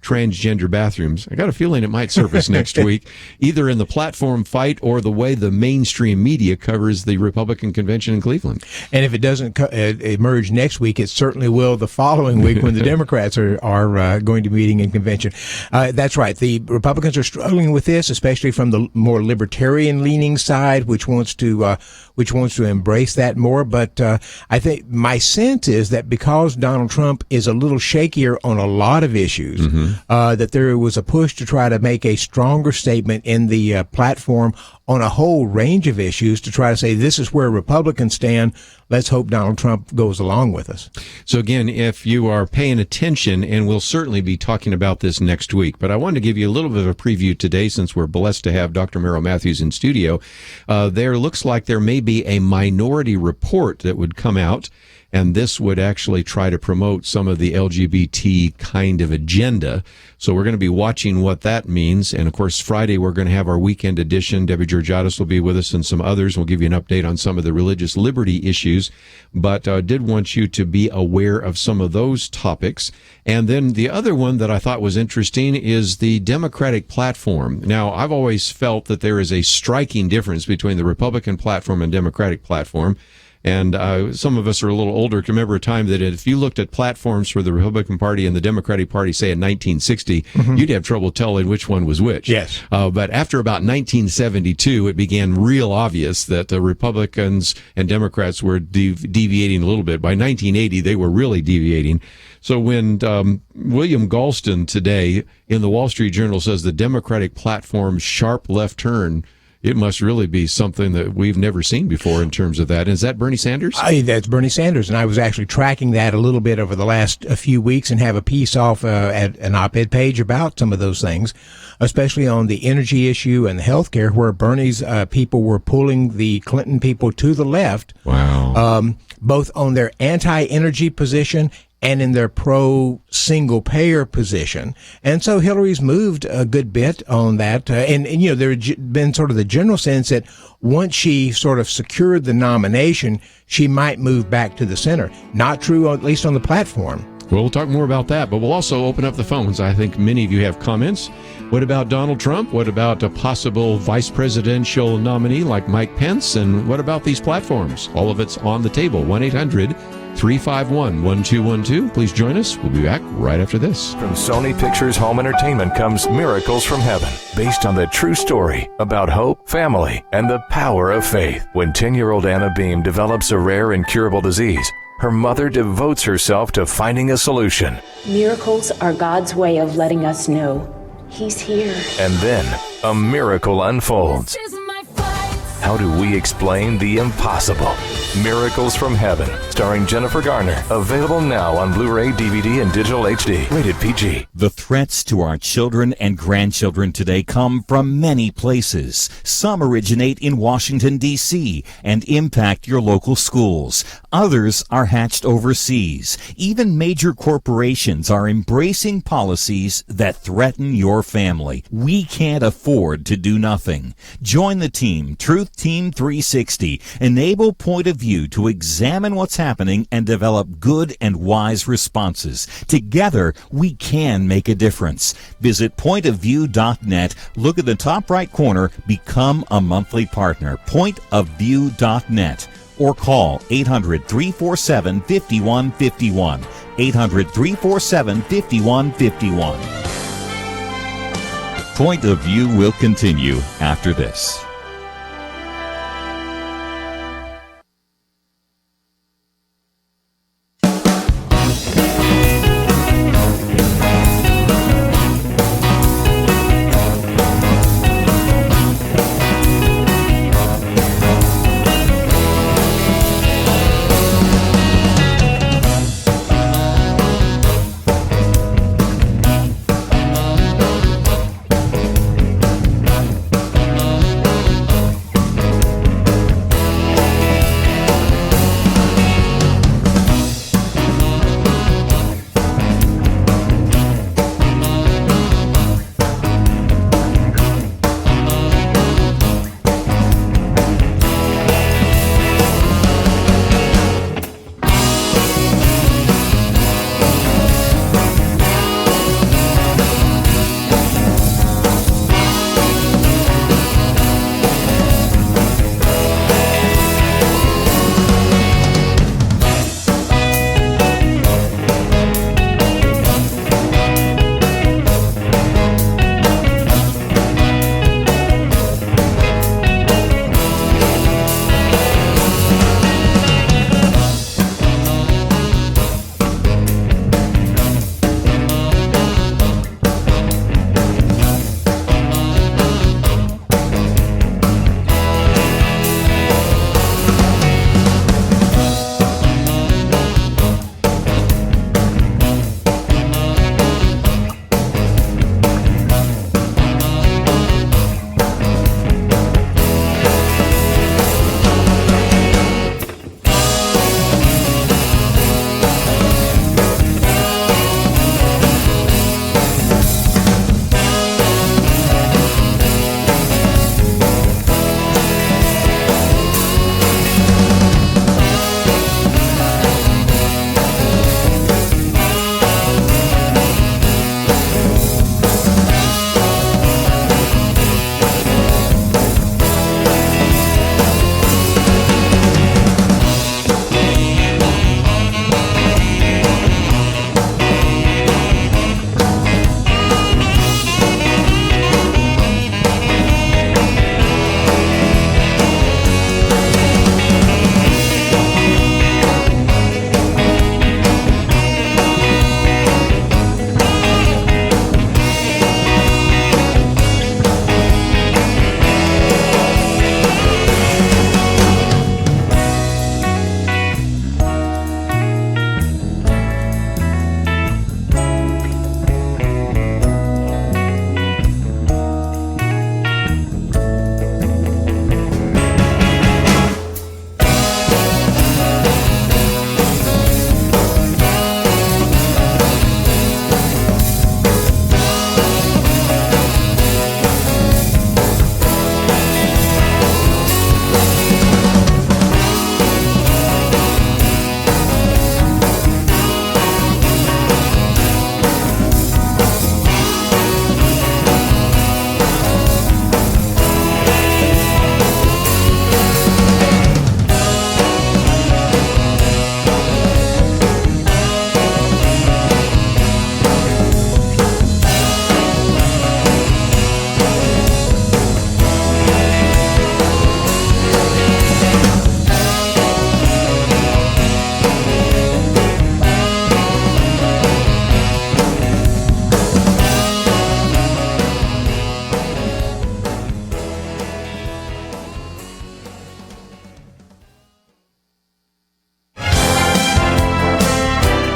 transgender bathrooms. I got a feeling it might surface next week, either in the platform fight or the way the mainstream media covers the Republican convention in Cleveland. And if it doesn't emerge next week, it certainly will the following week when the Democrats are going to be meeting in convention. That's right. The Republicans are struggling with this, especially from the more libertarian-leaning side, which wants to embrace that more. But I think my sense is that because Donald Trump is a little shakier on a lot of issues, that there was a push to try to make a stronger statement in the platform on a whole range of issues to try to say this is where Republicans stand. Let's hope Donald Trump goes along with us. So again, if you are paying attention, and we'll certainly be talking about this next week, but I wanted to give you a little bit of a preview today since we're blessed to have Dr. Merrill Matthews in studio. There looks like there may be a minority report that would come out, and this would actually try to promote some of the LGBT kind of agenda. So we're going to be watching what that means. And of course, Friday, we're going to have our weekend edition. Debbie Georgiadis will be with us and some others. We'll give you an update on some of the religious liberty issues, but did want you to be aware of some of those topics. And then the other one that I thought was interesting is the Democratic platform. Now, I've always felt that there is a striking difference between the Republican platform and Democratic platform. And some of us are a little older can remember a time that if you looked at platforms for the Republican Party and the Democratic Party, say in 1960, you'd have trouble telling which one was which. Yes. But after about 1972, it began real obvious that the Republicans and Democrats were deviating a little bit. By 1980, they were really deviating. So when William Galston today in the Wall Street Journal says the Democratic platform sharp left turn, it must really be something that we've never seen before in terms of that. Is that Bernie Sanders? That's Bernie Sanders, and I was actually tracking that a little bit over the last few weeks and have a piece off at an op-ed page about some of those things, especially on the energy issue and the health care, where Bernie's people were pulling the Clinton people to the left. Wow. Both on their anti-energy position and in their pro-single-payer position. And so Hillary's moved a good bit on that. And you know, there had been sort of the general sense that once she sort of secured the nomination, she might move back to the center. Not true, at least on the platform. Well, we'll talk more about that, but we'll also open up the phones. I think many of you have comments. What about Donald Trump? What about a possible vice presidential nominee like Mike Pence? And what about these platforms? All of it's on the table. 1-800-351-1212. Please join us. We'll be back right after this. From Sony Pictures Home Entertainment comes Miracles from Heaven, based on the true story about hope, family, and the power of faith. When 10-year-old Anna Beam develops a rare incurable disease, her mother devotes herself to finding a solution. Miracles are God's way of letting us know He's here. And then a miracle unfolds. How do we explain the impossible? Miracles from Heaven, starring Jennifer Garner. Available now on Blu-ray, DVD, and digital HD. Rated PG. The threats to our children and grandchildren today come from many places. Some originate in Washington, D.C. and impact your local schools. Others are hatched overseas. Even major corporations are embracing policies that threaten your family. We can't afford to do nothing. Join the team, Truth Team 360. Enable Point of View to examine what's happening and develop good and wise responses. Together, we can make a difference. Visit pointofview.net. Look at the top right corner. Become a monthly partner. Pointofview.net. Or call 800-347-5151. 800-347-5151. Point of View will continue after this.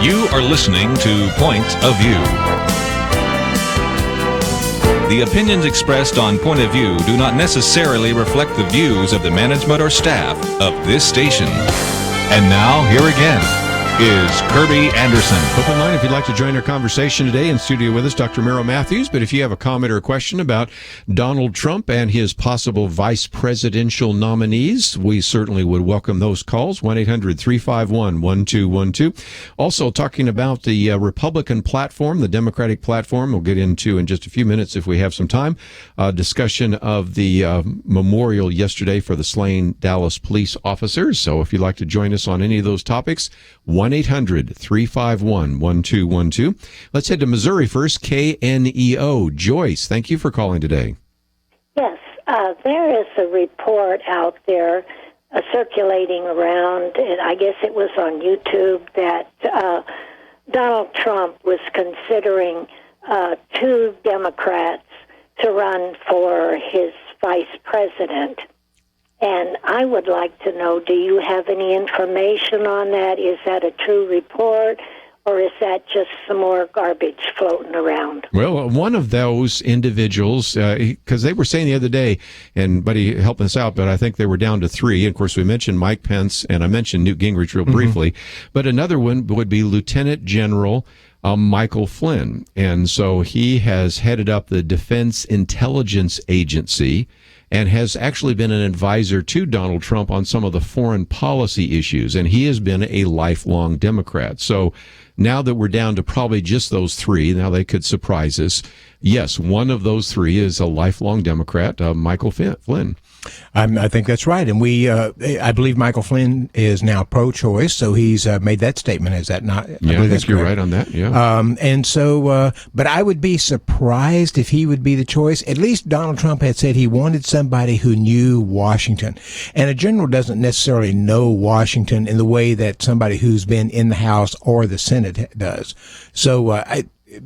You are listening to Point of View. The opinions expressed on Point of View do not necessarily reflect the views of the management or staff of this station. And now, here again is Kerby Anderson. Open line if you'd like to join our conversation today. In studio with us, Dr. Merrill Matthews. But if you have a comment or a question about Donald Trump and his possible vice presidential nominees, we certainly would welcome those calls. 1-800-351-1212. Also talking about the Republican platform, the Democratic platform. We'll get into in just a few minutes if we have some time. Discussion of the memorial yesterday for the slain Dallas police officers. So if you'd like to join us on any of those topics, 1-800-351-1212. Let's head to Missouri first. KNEO. Joyce, thank you for calling today. Yes, there is a report out there circulating around, and I guess it was on YouTube, that Donald Trump was considering two Democrats to run for his vice president. And I would like to know, do you have any information on that? Is that a true report, or is that just some more garbage floating around? Well, one of those individuals, because they were saying the other day, and Buddy helped us out, but I think they were down to three. And of course, we mentioned Mike Pence, and I mentioned Newt Gingrich real briefly. But another one would be Lieutenant General Michael Flynn. And so he has headed up the Defense Intelligence Agency and has actually been an advisor to Donald Trump on some of the foreign policy issues. And he has been a lifelong Democrat. So now that we're down to probably just those three, now they could surprise us. Yes, one of those three is a lifelong Democrat, Michael Flynn. I think that's right. And I believe Michael Flynn is now pro-choice, so he's made that statement. Is that not? Yeah, I think you're right on that, yeah. And so, but I would be surprised if he would be the choice. At least Donald Trump had said he wanted somebody who knew Washington. And a general doesn't necessarily know Washington in the way that somebody who's been in the House or the Senate does. So,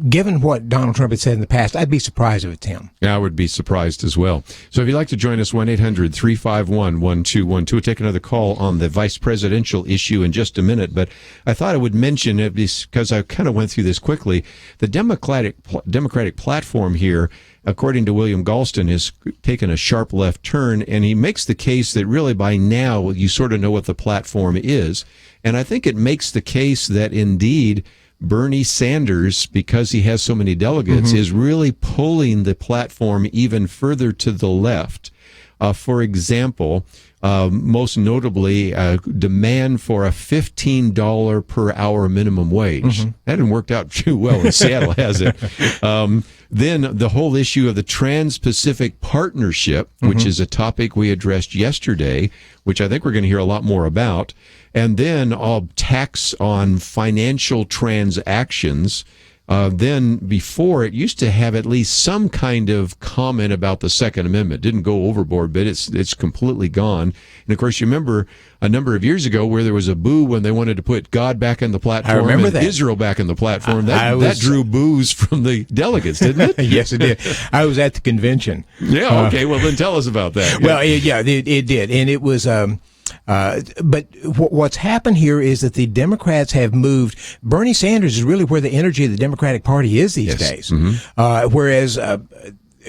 given what Donald Trump had said in the past, I'd be surprised if it's him. Yeah, I would be surprised as well. So if you'd like to join us, 1-800-351-1212. We'll take another call on the vice presidential issue in just a minute. But I thought I would mention it because I kind of went through this quickly. The Democratic platform here, according to William Galston, has taken a sharp left turn, and he makes the case that really by now you sort of know what the platform is. And I think it makes the case that indeed Bernie Sanders, because he has so many delegates, is really pulling the platform even further to the left. For example, most notably, demand for a $15 per hour minimum wage. That hasn't worked out too well in Seattle, has it? Then the whole issue of the Trans-Pacific Partnership, which is a topic we addressed yesterday, which I think we're going to hear a lot more about. And then tax on financial transactions. Then before, it used to have at least some kind of comment about the Second Amendment. Didn't go overboard, but it's completely gone. And of course, you remember a number of years ago where there was a boo when they wanted to put God back in the platform. I remember and that. Israel back in the platform. That drew boos from the delegates, didn't it? Yes, it did. I was at the convention. Yeah. Okay. Well, then tell us about that. Well, it did, and it was. But what's happened here is that the Democrats have moved. Bernie Sanders is really where the energy of the Democratic Party is these days. Whereas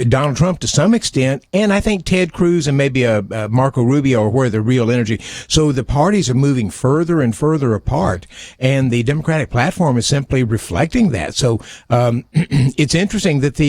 Donald Trump to some extent, and I think Ted Cruz and maybe Marco Rubio are where the real energy. So the parties are moving further and further apart, and the Democratic platform is simply reflecting that. So it's interesting that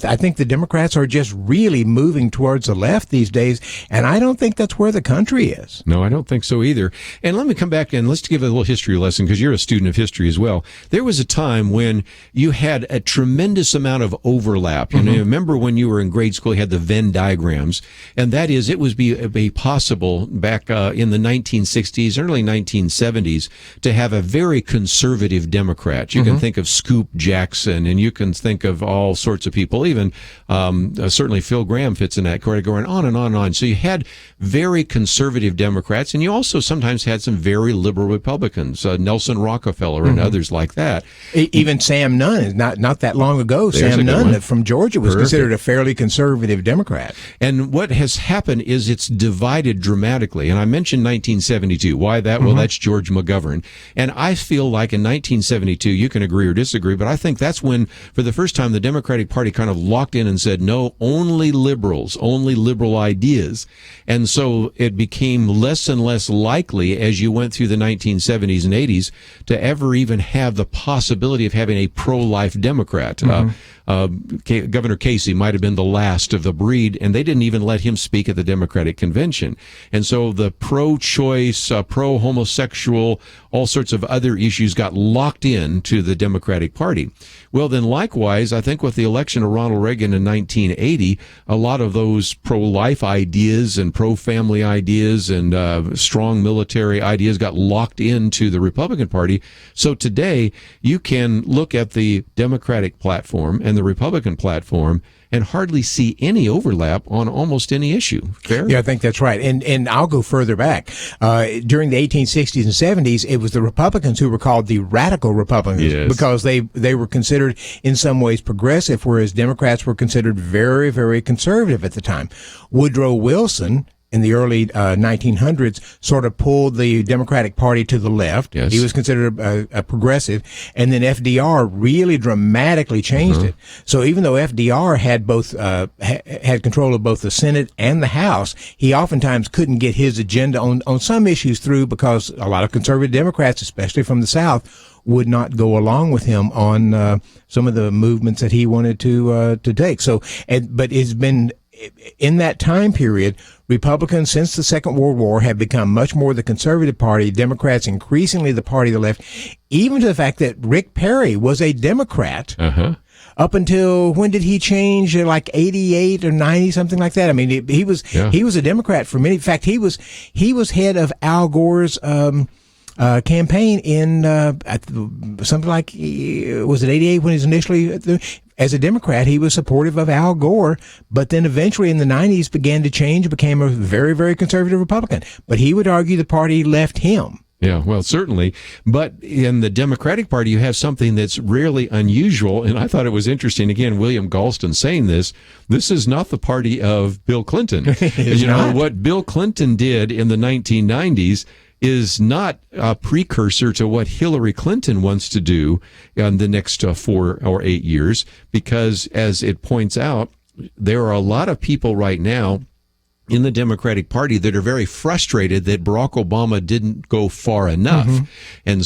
I think the Democrats are just really moving towards the left these days, and I don't think that's where the country is. No, I don't think so either. And let me come back and let's give a little history lesson, because you're a student of history as well. There was a time when you had a tremendous amount of overlap. You know, remember when you were in grade school, you had the Venn diagrams, and that is, it was be possible back in the 1960s, early 1970s, to have a very conservative Democrat. You can think of Scoop Jackson, and you can think of all sorts of people, even certainly Phil Graham fits in that category, going on and on and on. So you had very conservative Democrats, and you also sometimes had some very liberal Republicans, Nelson Rockefeller and others like that. Even Sam Nunn, not that long ago, There's Sam Nunn from Georgia was considered a fairly conservative Democrat. And what has happened is it's divided dramatically. And I mentioned 1972. Why that? Well, that's George McGovern. And I feel like in 1972, you can agree or disagree, but I think that's when, for the first time, the Democratic Party kind of locked in and said, no, only liberals, only liberal ideas. And so it became less and less likely as you went through the 1970s and 80s to ever even have the possibility of having a pro-life Democrat. Governor Casey might have been the last of the breed, and they didn't even let him speak at the Democratic Convention. And so the pro-choice, pro-homosexual, all sorts of other issues got locked in to the Democratic Party. Well, then likewise, I think with the election of Ronald Reagan in 1980, a lot of those pro-life ideas and pro-family ideas and strong military ideas got locked into the Republican Party. So today, you can look at the Democratic platform and the Republican platform and hardly see any overlap on almost any issue. Fair? Yeah, I think that's right. And I'll go further back. During the 1860s and 70s, it was the Republicans who were called the radical Republicans because they were considered in some ways progressive, whereas Democrats were considered very, very conservative at the time. Woodrow Wilson, in the early 1900s, sort of pulled the Democratic Party to the left. Yes. He was considered a progressive. And then FDR really dramatically changed it. So even though FDR had both had control of both the Senate and the House, he oftentimes couldn't get his agenda on some issues through because a lot of conservative Democrats, especially from the South, would not go along with him on some of the movements that he wanted to take. So, but it's been in that time period, Republicans since the Second World War have become much more the conservative party, Democrats increasingly the party of the left, even to the fact that Rick Perry was a Democrat up until, when did he change? Like 88 or 90, something like that. I mean, he was a Democrat for many. In fact, he was head of Al Gore's campaign in something like, was it 88 when he was initially as a Democrat? He was supportive of Al Gore, but then eventually in the 90s began to change, became a very, very conservative Republican. But he would argue the party left him. Yeah, well, certainly. But in the Democratic Party, you have something that's really unusual, and I thought it was interesting. Again, William Galston saying this is not the party of Bill Clinton. What Bill Clinton did in the 1990s is not a precursor to what Hillary Clinton wants to do in the next 4 or 8 years, because as it points out, there are a lot of people right now in the Democratic Party that are very frustrated that Barack Obama didn't go far enough. And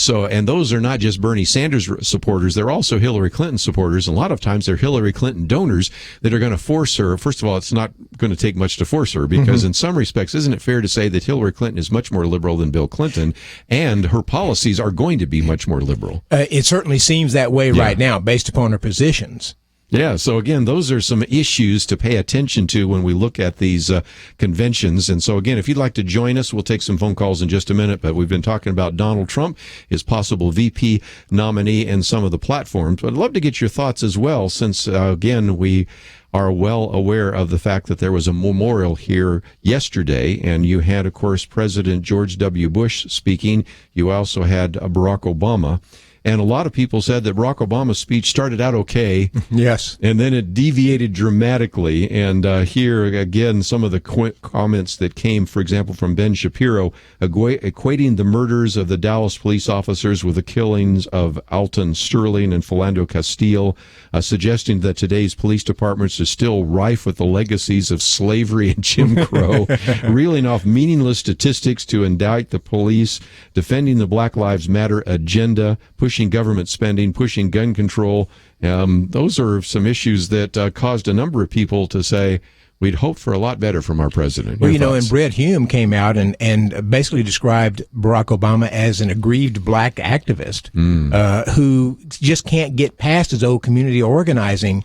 those are not just Bernie Sanders supporters, they're also Hillary Clinton supporters. And a lot of times they're Hillary Clinton donors that are going to force her. First of all, it's not going to take much to force her because in some respects, isn't it fair to say that Hillary Clinton is much more liberal than Bill Clinton, and her policies are going to be much more liberal? It certainly seems that way right now based upon her positions. Yeah, so again, those are some issues to pay attention to when we look at these conventions. And so again, if you'd like to join us, we'll take some phone calls in just a minute, but we've been talking about Donald Trump, his possible VP nominee, and some of the platforms. But I'd love to get your thoughts as well, since again, we are well aware of the fact that there was a memorial here yesterday, and you had, of course, President George W. Bush speaking. You also had Barack Obama. And a lot of people said that Barack Obama's speech started out okay. Yes. And then it deviated dramatically. And here, again, some of the comments that came, for example, from Ben Shapiro, equating the murders of the Dallas police officers with the killings of Alton Sterling and Philando Castile, suggesting that today's police departments are still rife with the legacies of slavery and Jim Crow, reeling off meaningless statistics to indict the police, defending the Black Lives Matter agenda, pushing government spending, pushing gun control. Those are some issues that caused a number of people to say, we'd hoped for a lot better from our president. Well, and Brett Hume came out and basically described Barack Obama as an aggrieved black activist who just can't get past his old community organizing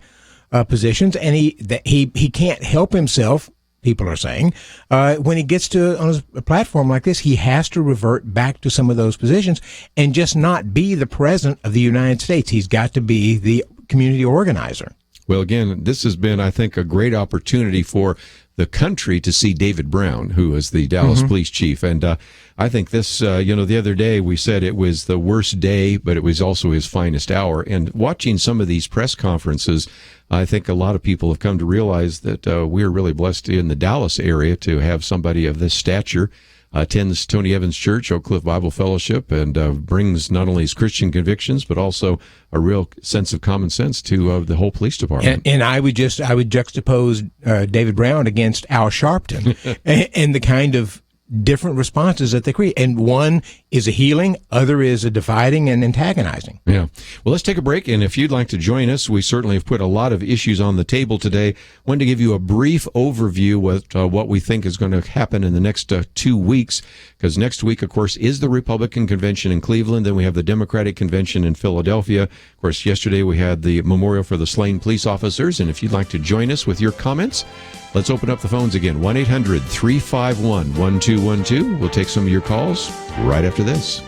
positions, and he can't help himself. People are saying, when he gets on a platform like this, he has to revert back to some of those positions and just not be the president of the United States. He's got to be the community organizer. Well, again, this has been, I think, a great opportunity for the country to see David Brown, who is the Dallas police chief. And I think this, the other day we said it was the worst day, but it was also his finest hour. And watching some of these press conferences, I think a lot of people have come to realize that we're really blessed in the Dallas area to have somebody of this stature. Attends Tony Evans Church, Oak Cliff Bible Fellowship, and brings not only his Christian convictions, but also a real sense of common sense to the whole police department. And I would juxtapose David Brown against Al Sharpton and the kind of different responses that they create. And one is a healing, other is a dividing and antagonizing. Yeah. Well, let's take a break. And if you'd like to join us, we certainly have put a lot of issues on the table today. Wanted to give you a brief overview with what we think is going to happen in the next 2 weeks, because next week, of course, is the Republican convention in Cleveland. Then we have the Democratic convention in Philadelphia. Of course, yesterday we had the memorial for the slain police officers. And if you'd like to join us with your comments, let's open up the phones again. 1-800-351-1212. We'll take some of your calls right after this.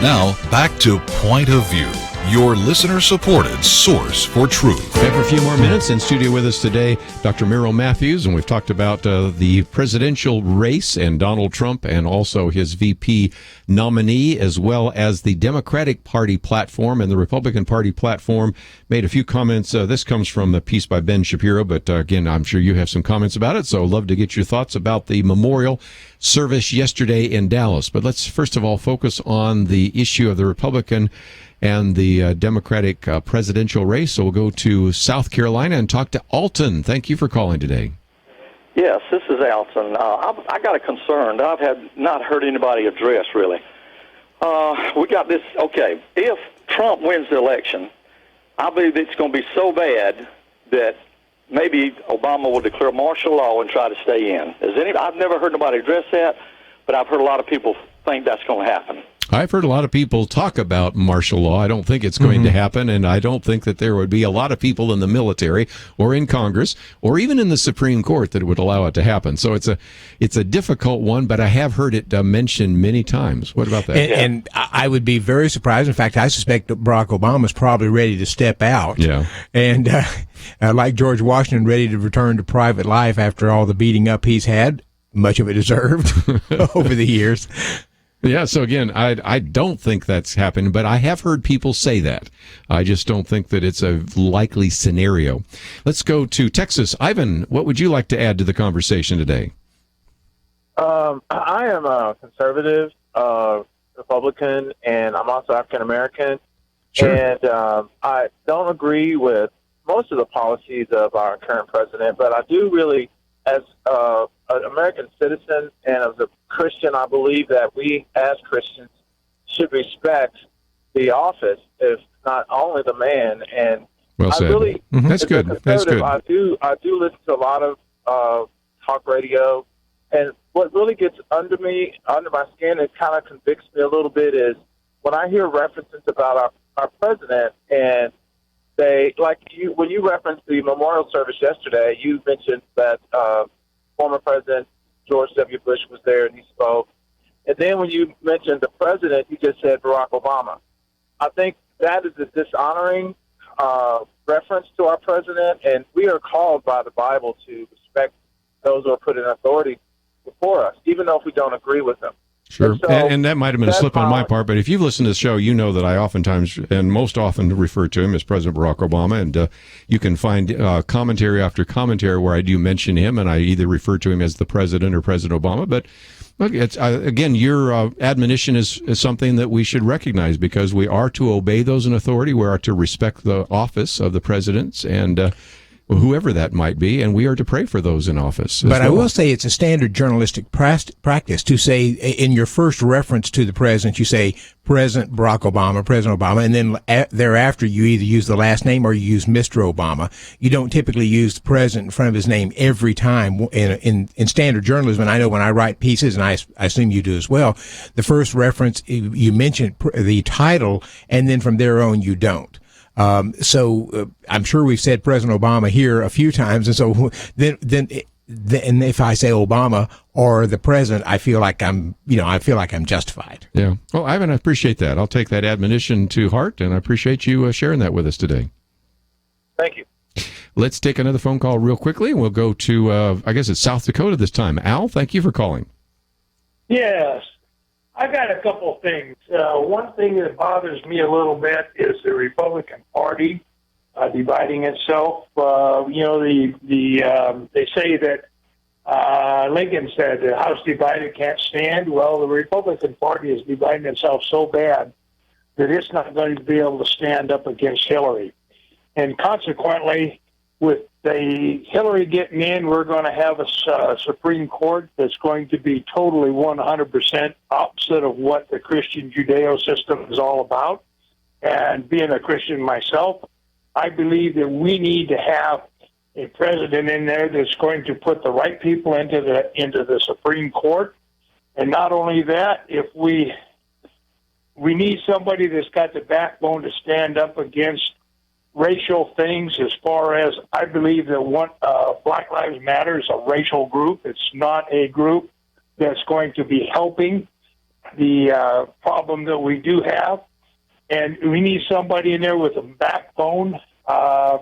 Now, back to Point of View, your listener-supported source for truth. We have a few more minutes. In studio with us today, Dr. Merrill Matthews, and we've talked about the presidential race and Donald Trump and also his VP nominee, as well as the Democratic Party platform and the Republican Party platform. Made a few comments. This comes from a piece by Ben Shapiro, but again, I'm sure you have some comments about it, so I'd love to get your thoughts about the memorial service yesterday in Dallas. But let's first of all focus on the issue of the Republican and the Democratic presidential race. So we'll go to South Carolina and talk to Alton. Thank you for calling today. Yes, this is Alton. I got a concern that I've not heard anybody address, really. We got this, okay, if Trump wins the election, I believe it's going to be so bad that maybe Obama will declare martial law and try to stay in. I've never heard nobody address that, but I've heard a lot of people think that's going to happen. I've heard a lot of people talk about martial law. I don't think it's going to happen, and I don't think that there would be a lot of people in the military or in Congress or even in the Supreme Court that would allow it to happen. So it's a difficult one, but I have heard it mentioned many times. What about that? And I would be very surprised. In fact, I suspect that Barack Obama is probably ready to step out. Yeah. And like George Washington, ready to return to private life after all the beating up he's had, much of it deserved over the years. Yeah, so again, I don't think that's happened, but I have heard people say that. I just don't think that it's a likely scenario. Let's go to Texas. Ivan, what would you like to add to the conversation today? I am a conservative Republican, and I'm also African American. Sure. And I don't agree with most of the policies of our current president, but I do really, as an American citizen and as a Christian, I believe that we as Christians should respect the office, if not only the man. And well said. I really, That's good. That's good. I do listen to a lot of talk radio, and what really gets under my skin, and kind of convicts me a little bit, is when I hear references about our president, and they, like you, when you referenced the memorial service yesterday, you mentioned that former President George W. Bush was there and he spoke. And then when you mentioned the president, you just said Barack Obama. I think that is a dishonoring reference to our president, and we are called by the Bible to respect those who are put in authority before us, even though if we don't agree with them. Sure. And that might have been a slip on my part, but if you've listened to the show, you know that I oftentimes and most often refer to him as President Barack Obama, and you can find commentary after commentary where I do mention him, and I either refer to him as the President or President Obama. But look, it's, again, your admonition is something that we should recognize, because we are to obey those in authority. We are to respect the office of the presidents and whoever that might be, and we are to pray for those in office. But I will say it's a standard journalistic practice to say, in your first reference to the president, you say President Barack Obama, President Obama, and then thereafter you either use the last name or you use Mr. Obama. You don't typically use the president in front of his name every time in standard journalism. And I know when I write pieces, and I assume you do as well, the first reference, you mention the title, and then from there on you don't. So I'm sure we've said President Obama here a few times, and so then if I say Obama or the president, I feel like I'm justified. Yeah. Well, Ivan, I appreciate that. I'll take that admonition to heart, and I appreciate you sharing that with us today. Thank you. Let's take another phone call real quickly, and we'll go to I guess it's South Dakota this time. Al, thank you for calling. Yes. I got a couple of things. One thing that bothers me a little bit is the Republican Party dividing itself. They say that Lincoln said the house divided can't stand. Well, the Republican Party is dividing itself so bad that it's not going to be able to stand up against Hillary. And consequently, with the Hillary getting in, we're going to have a Supreme Court that's going to be totally 100% opposite of what the Christian Judeo system is all about. And being a Christian myself, I believe that we need to have a president in there that's going to put the right people into the Supreme Court. And not only that, if we need somebody that's got the backbone to stand up against racial things, as far as I believe that Black Lives Matter is a racial group. It's not a group that's going to be helping the problem that we do have. And we need somebody in there with a backbone. I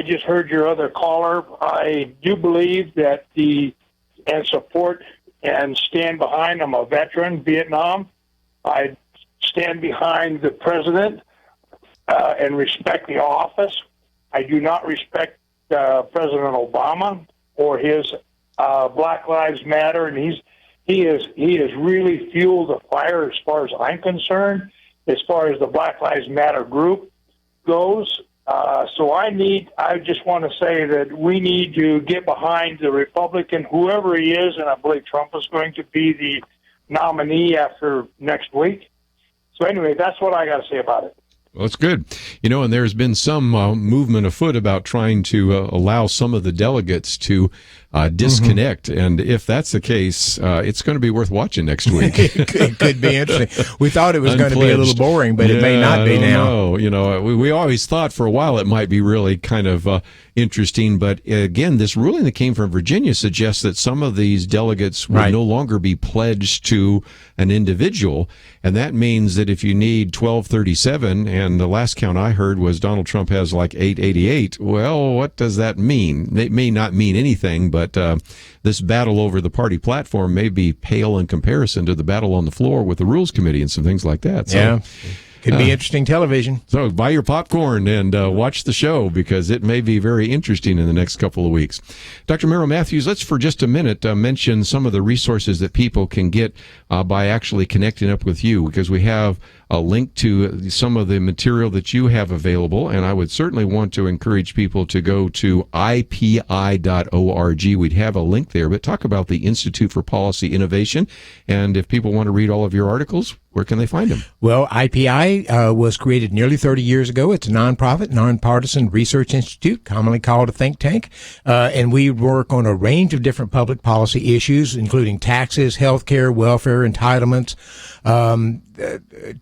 just heard your other caller. I do believe that and support and stand behind. I'm a veteran, Vietnam. I stand behind the president and respect the office. I do not respect President Obama or his Black Lives Matter, and he has really fueled the fire as far as I'm concerned. as far as the Black Lives Matter group goes. So I just want to say that we need to get behind the Republican, whoever he is, and I believe Trump is going to be the nominee after next week. So anyway, that's what I got to say about it. Well, that's good. And there's been some movement afoot about trying to allow some of the delegates to disconnect. Mm-hmm. And if that's the case, it's going to be worth watching next week. It could be interesting. We thought it was going to be a little boring, but it may not be now. We always thought for a while it might be really kind of interesting. But again, this ruling that came from Virginia suggests that some of these delegates will no longer be pledged to an individual. And that means that if you need 1237, and the last count I heard was Donald Trump has like 888, well, what does that mean? It may not mean anything, but this battle over the party platform may be pale in comparison to the battle on the floor with the Rules Committee and some things like that. So, could be interesting television. So buy your popcorn and watch the show, because it may be very interesting in the next couple of weeks. Dr. Merrill Matthews, let's for just a minute mention some of the resources that people can get by actually connecting up with you, because we have a link to some of the material that you have available, and I would certainly want to encourage people to go to ipi.org. We'd have a link there, but talk about the Institute for Policy Innovation, and if people want to read all of your articles, where can they find them? Well, IPI was created nearly 30 years ago. It's a nonprofit, nonpartisan research institute, commonly called a think tank, and we work on a range of different public policy issues, including taxes, healthcare, welfare, entitlements,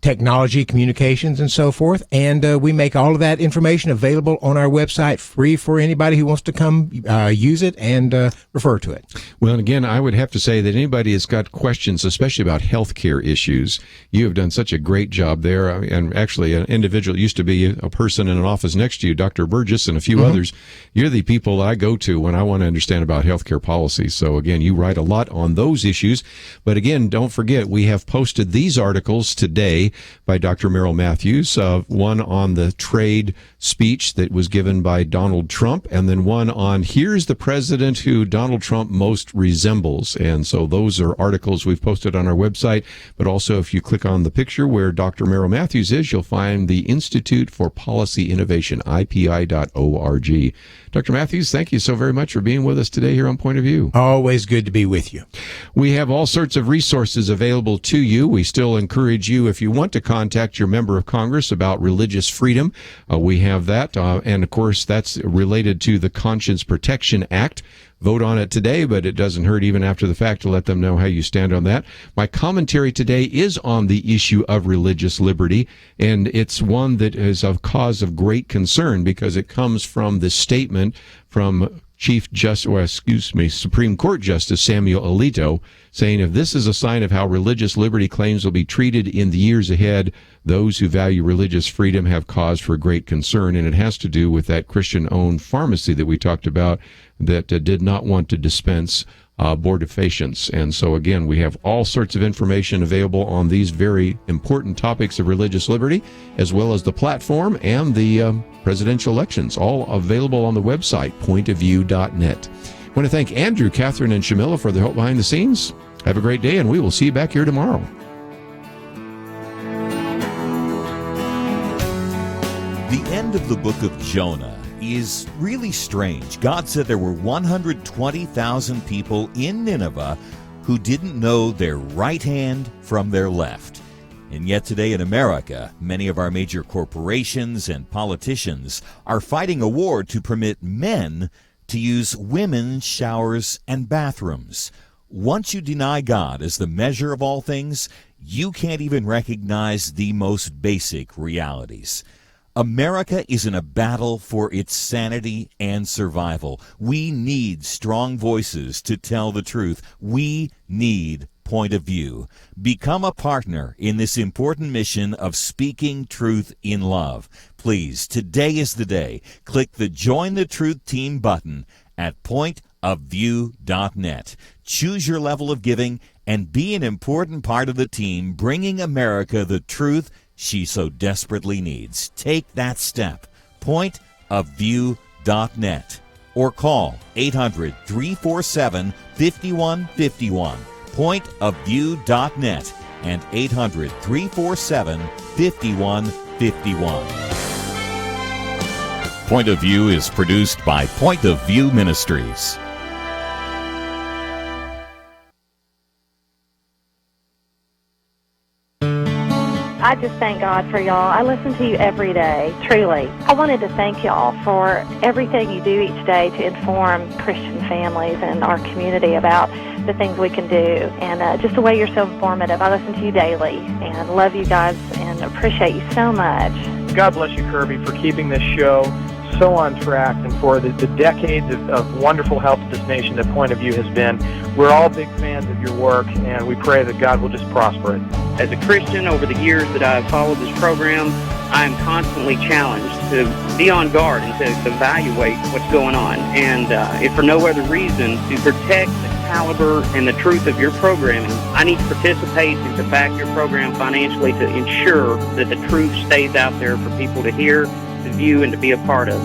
technology, communications, and so forth. And we make all of that information available on our website, free for anybody who wants to come use it and refer to it. Well, and again, I would have to say that anybody that's got questions, especially about healthcare issues, you have done such a great job there. And actually, an individual used to be a person in an office next to you, Dr. Burgess, and a few others. You're the people that I go to when I want to understand about healthcare policy. So again, you write a lot on those issues. But again, don't forget, we have posted these articles today by Dr. Merrill Matthews, one on the trade speech that was given by Donald Trump, and then one on here's the president who Donald Trump most resembles. And so those are articles we've posted on our website, but also if you click on the picture where Dr. Merrill Matthews is, you'll find the Institute for Policy Innovation, ipi.org. Dr. Matthews, thank you so very much for being with us today here on Point of View. Always good to be with you. We have all sorts of resources available to you. We still encourage you, if you want to contact your member of Congress about religious freedom, we have that. And of course, that's related to the Conscience Protection Act. Vote on it today, but it doesn't hurt even after the fact to let them know how you stand on that. My commentary today is on the issue of religious liberty, and it's one that is a cause of great concern because it comes from the statement from Supreme Court Justice Samuel Alito, saying if this is a sign of how religious liberty claims will be treated in the years ahead, those who value religious freedom have cause for great concern. And it has to do with that Christian-owned pharmacy that we talked about that did not want to dispense abortifacients. And so, again, we have all sorts of information available on these very important topics of religious liberty, as well as the platform and the presidential elections, all available on the website, pointofview.net. I want to thank Andrew, Catherine, and Shamila for their help behind the scenes. Have a great day, and we will see you back here tomorrow. The end of the book of Jonah is really strange. God said there were 120,000 people in Nineveh who didn't know their right hand from their left. And yet today in America, many of our major corporations and politicians are fighting a war to permit men to use women's showers and bathrooms. Once you deny God as the measure of all things, you can't even recognize the most basic realities. America is in a battle for its sanity and survival. We need strong voices to tell the truth. We need Point of View. Become a partner in this important mission of speaking truth in love. Please, today is the day. Click the Join the Truth Team button at pointofview.net. Choose your level of giving and be an important part of the team bringing America the truth she so desperately needs. Take that step. Pointofview.net or call 800-347-5151. Pointofview.net. and 800-347-5151. Point of View is produced by Point of View Ministries. I just thank God for y'all. I listen to you every day, truly. I wanted to thank y'all for everything you do each day to inform Christian families and our community about the things we can do, and just the way you're so informative. I listen to you daily and love you guys and appreciate you so much. God bless you, Kerby, for keeping this show so on track and for the decades of wonderful help to this nation that Point of View has been. We're all big fans of your work, and we pray that God will just prosper it. As a Christian, over the years that I've followed this program, I am constantly challenged to be on guard and to evaluate what's going on. And if for no other reason, to protect the caliber and the truth of your programming, I need to participate and to back your program financially to ensure that the truth stays out there for people to hear, to view, and to be a part of.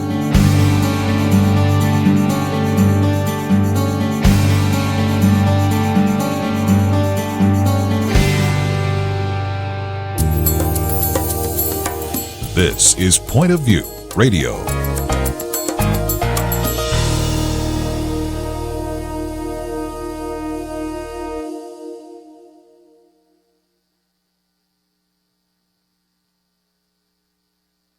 This is Point of View Radio.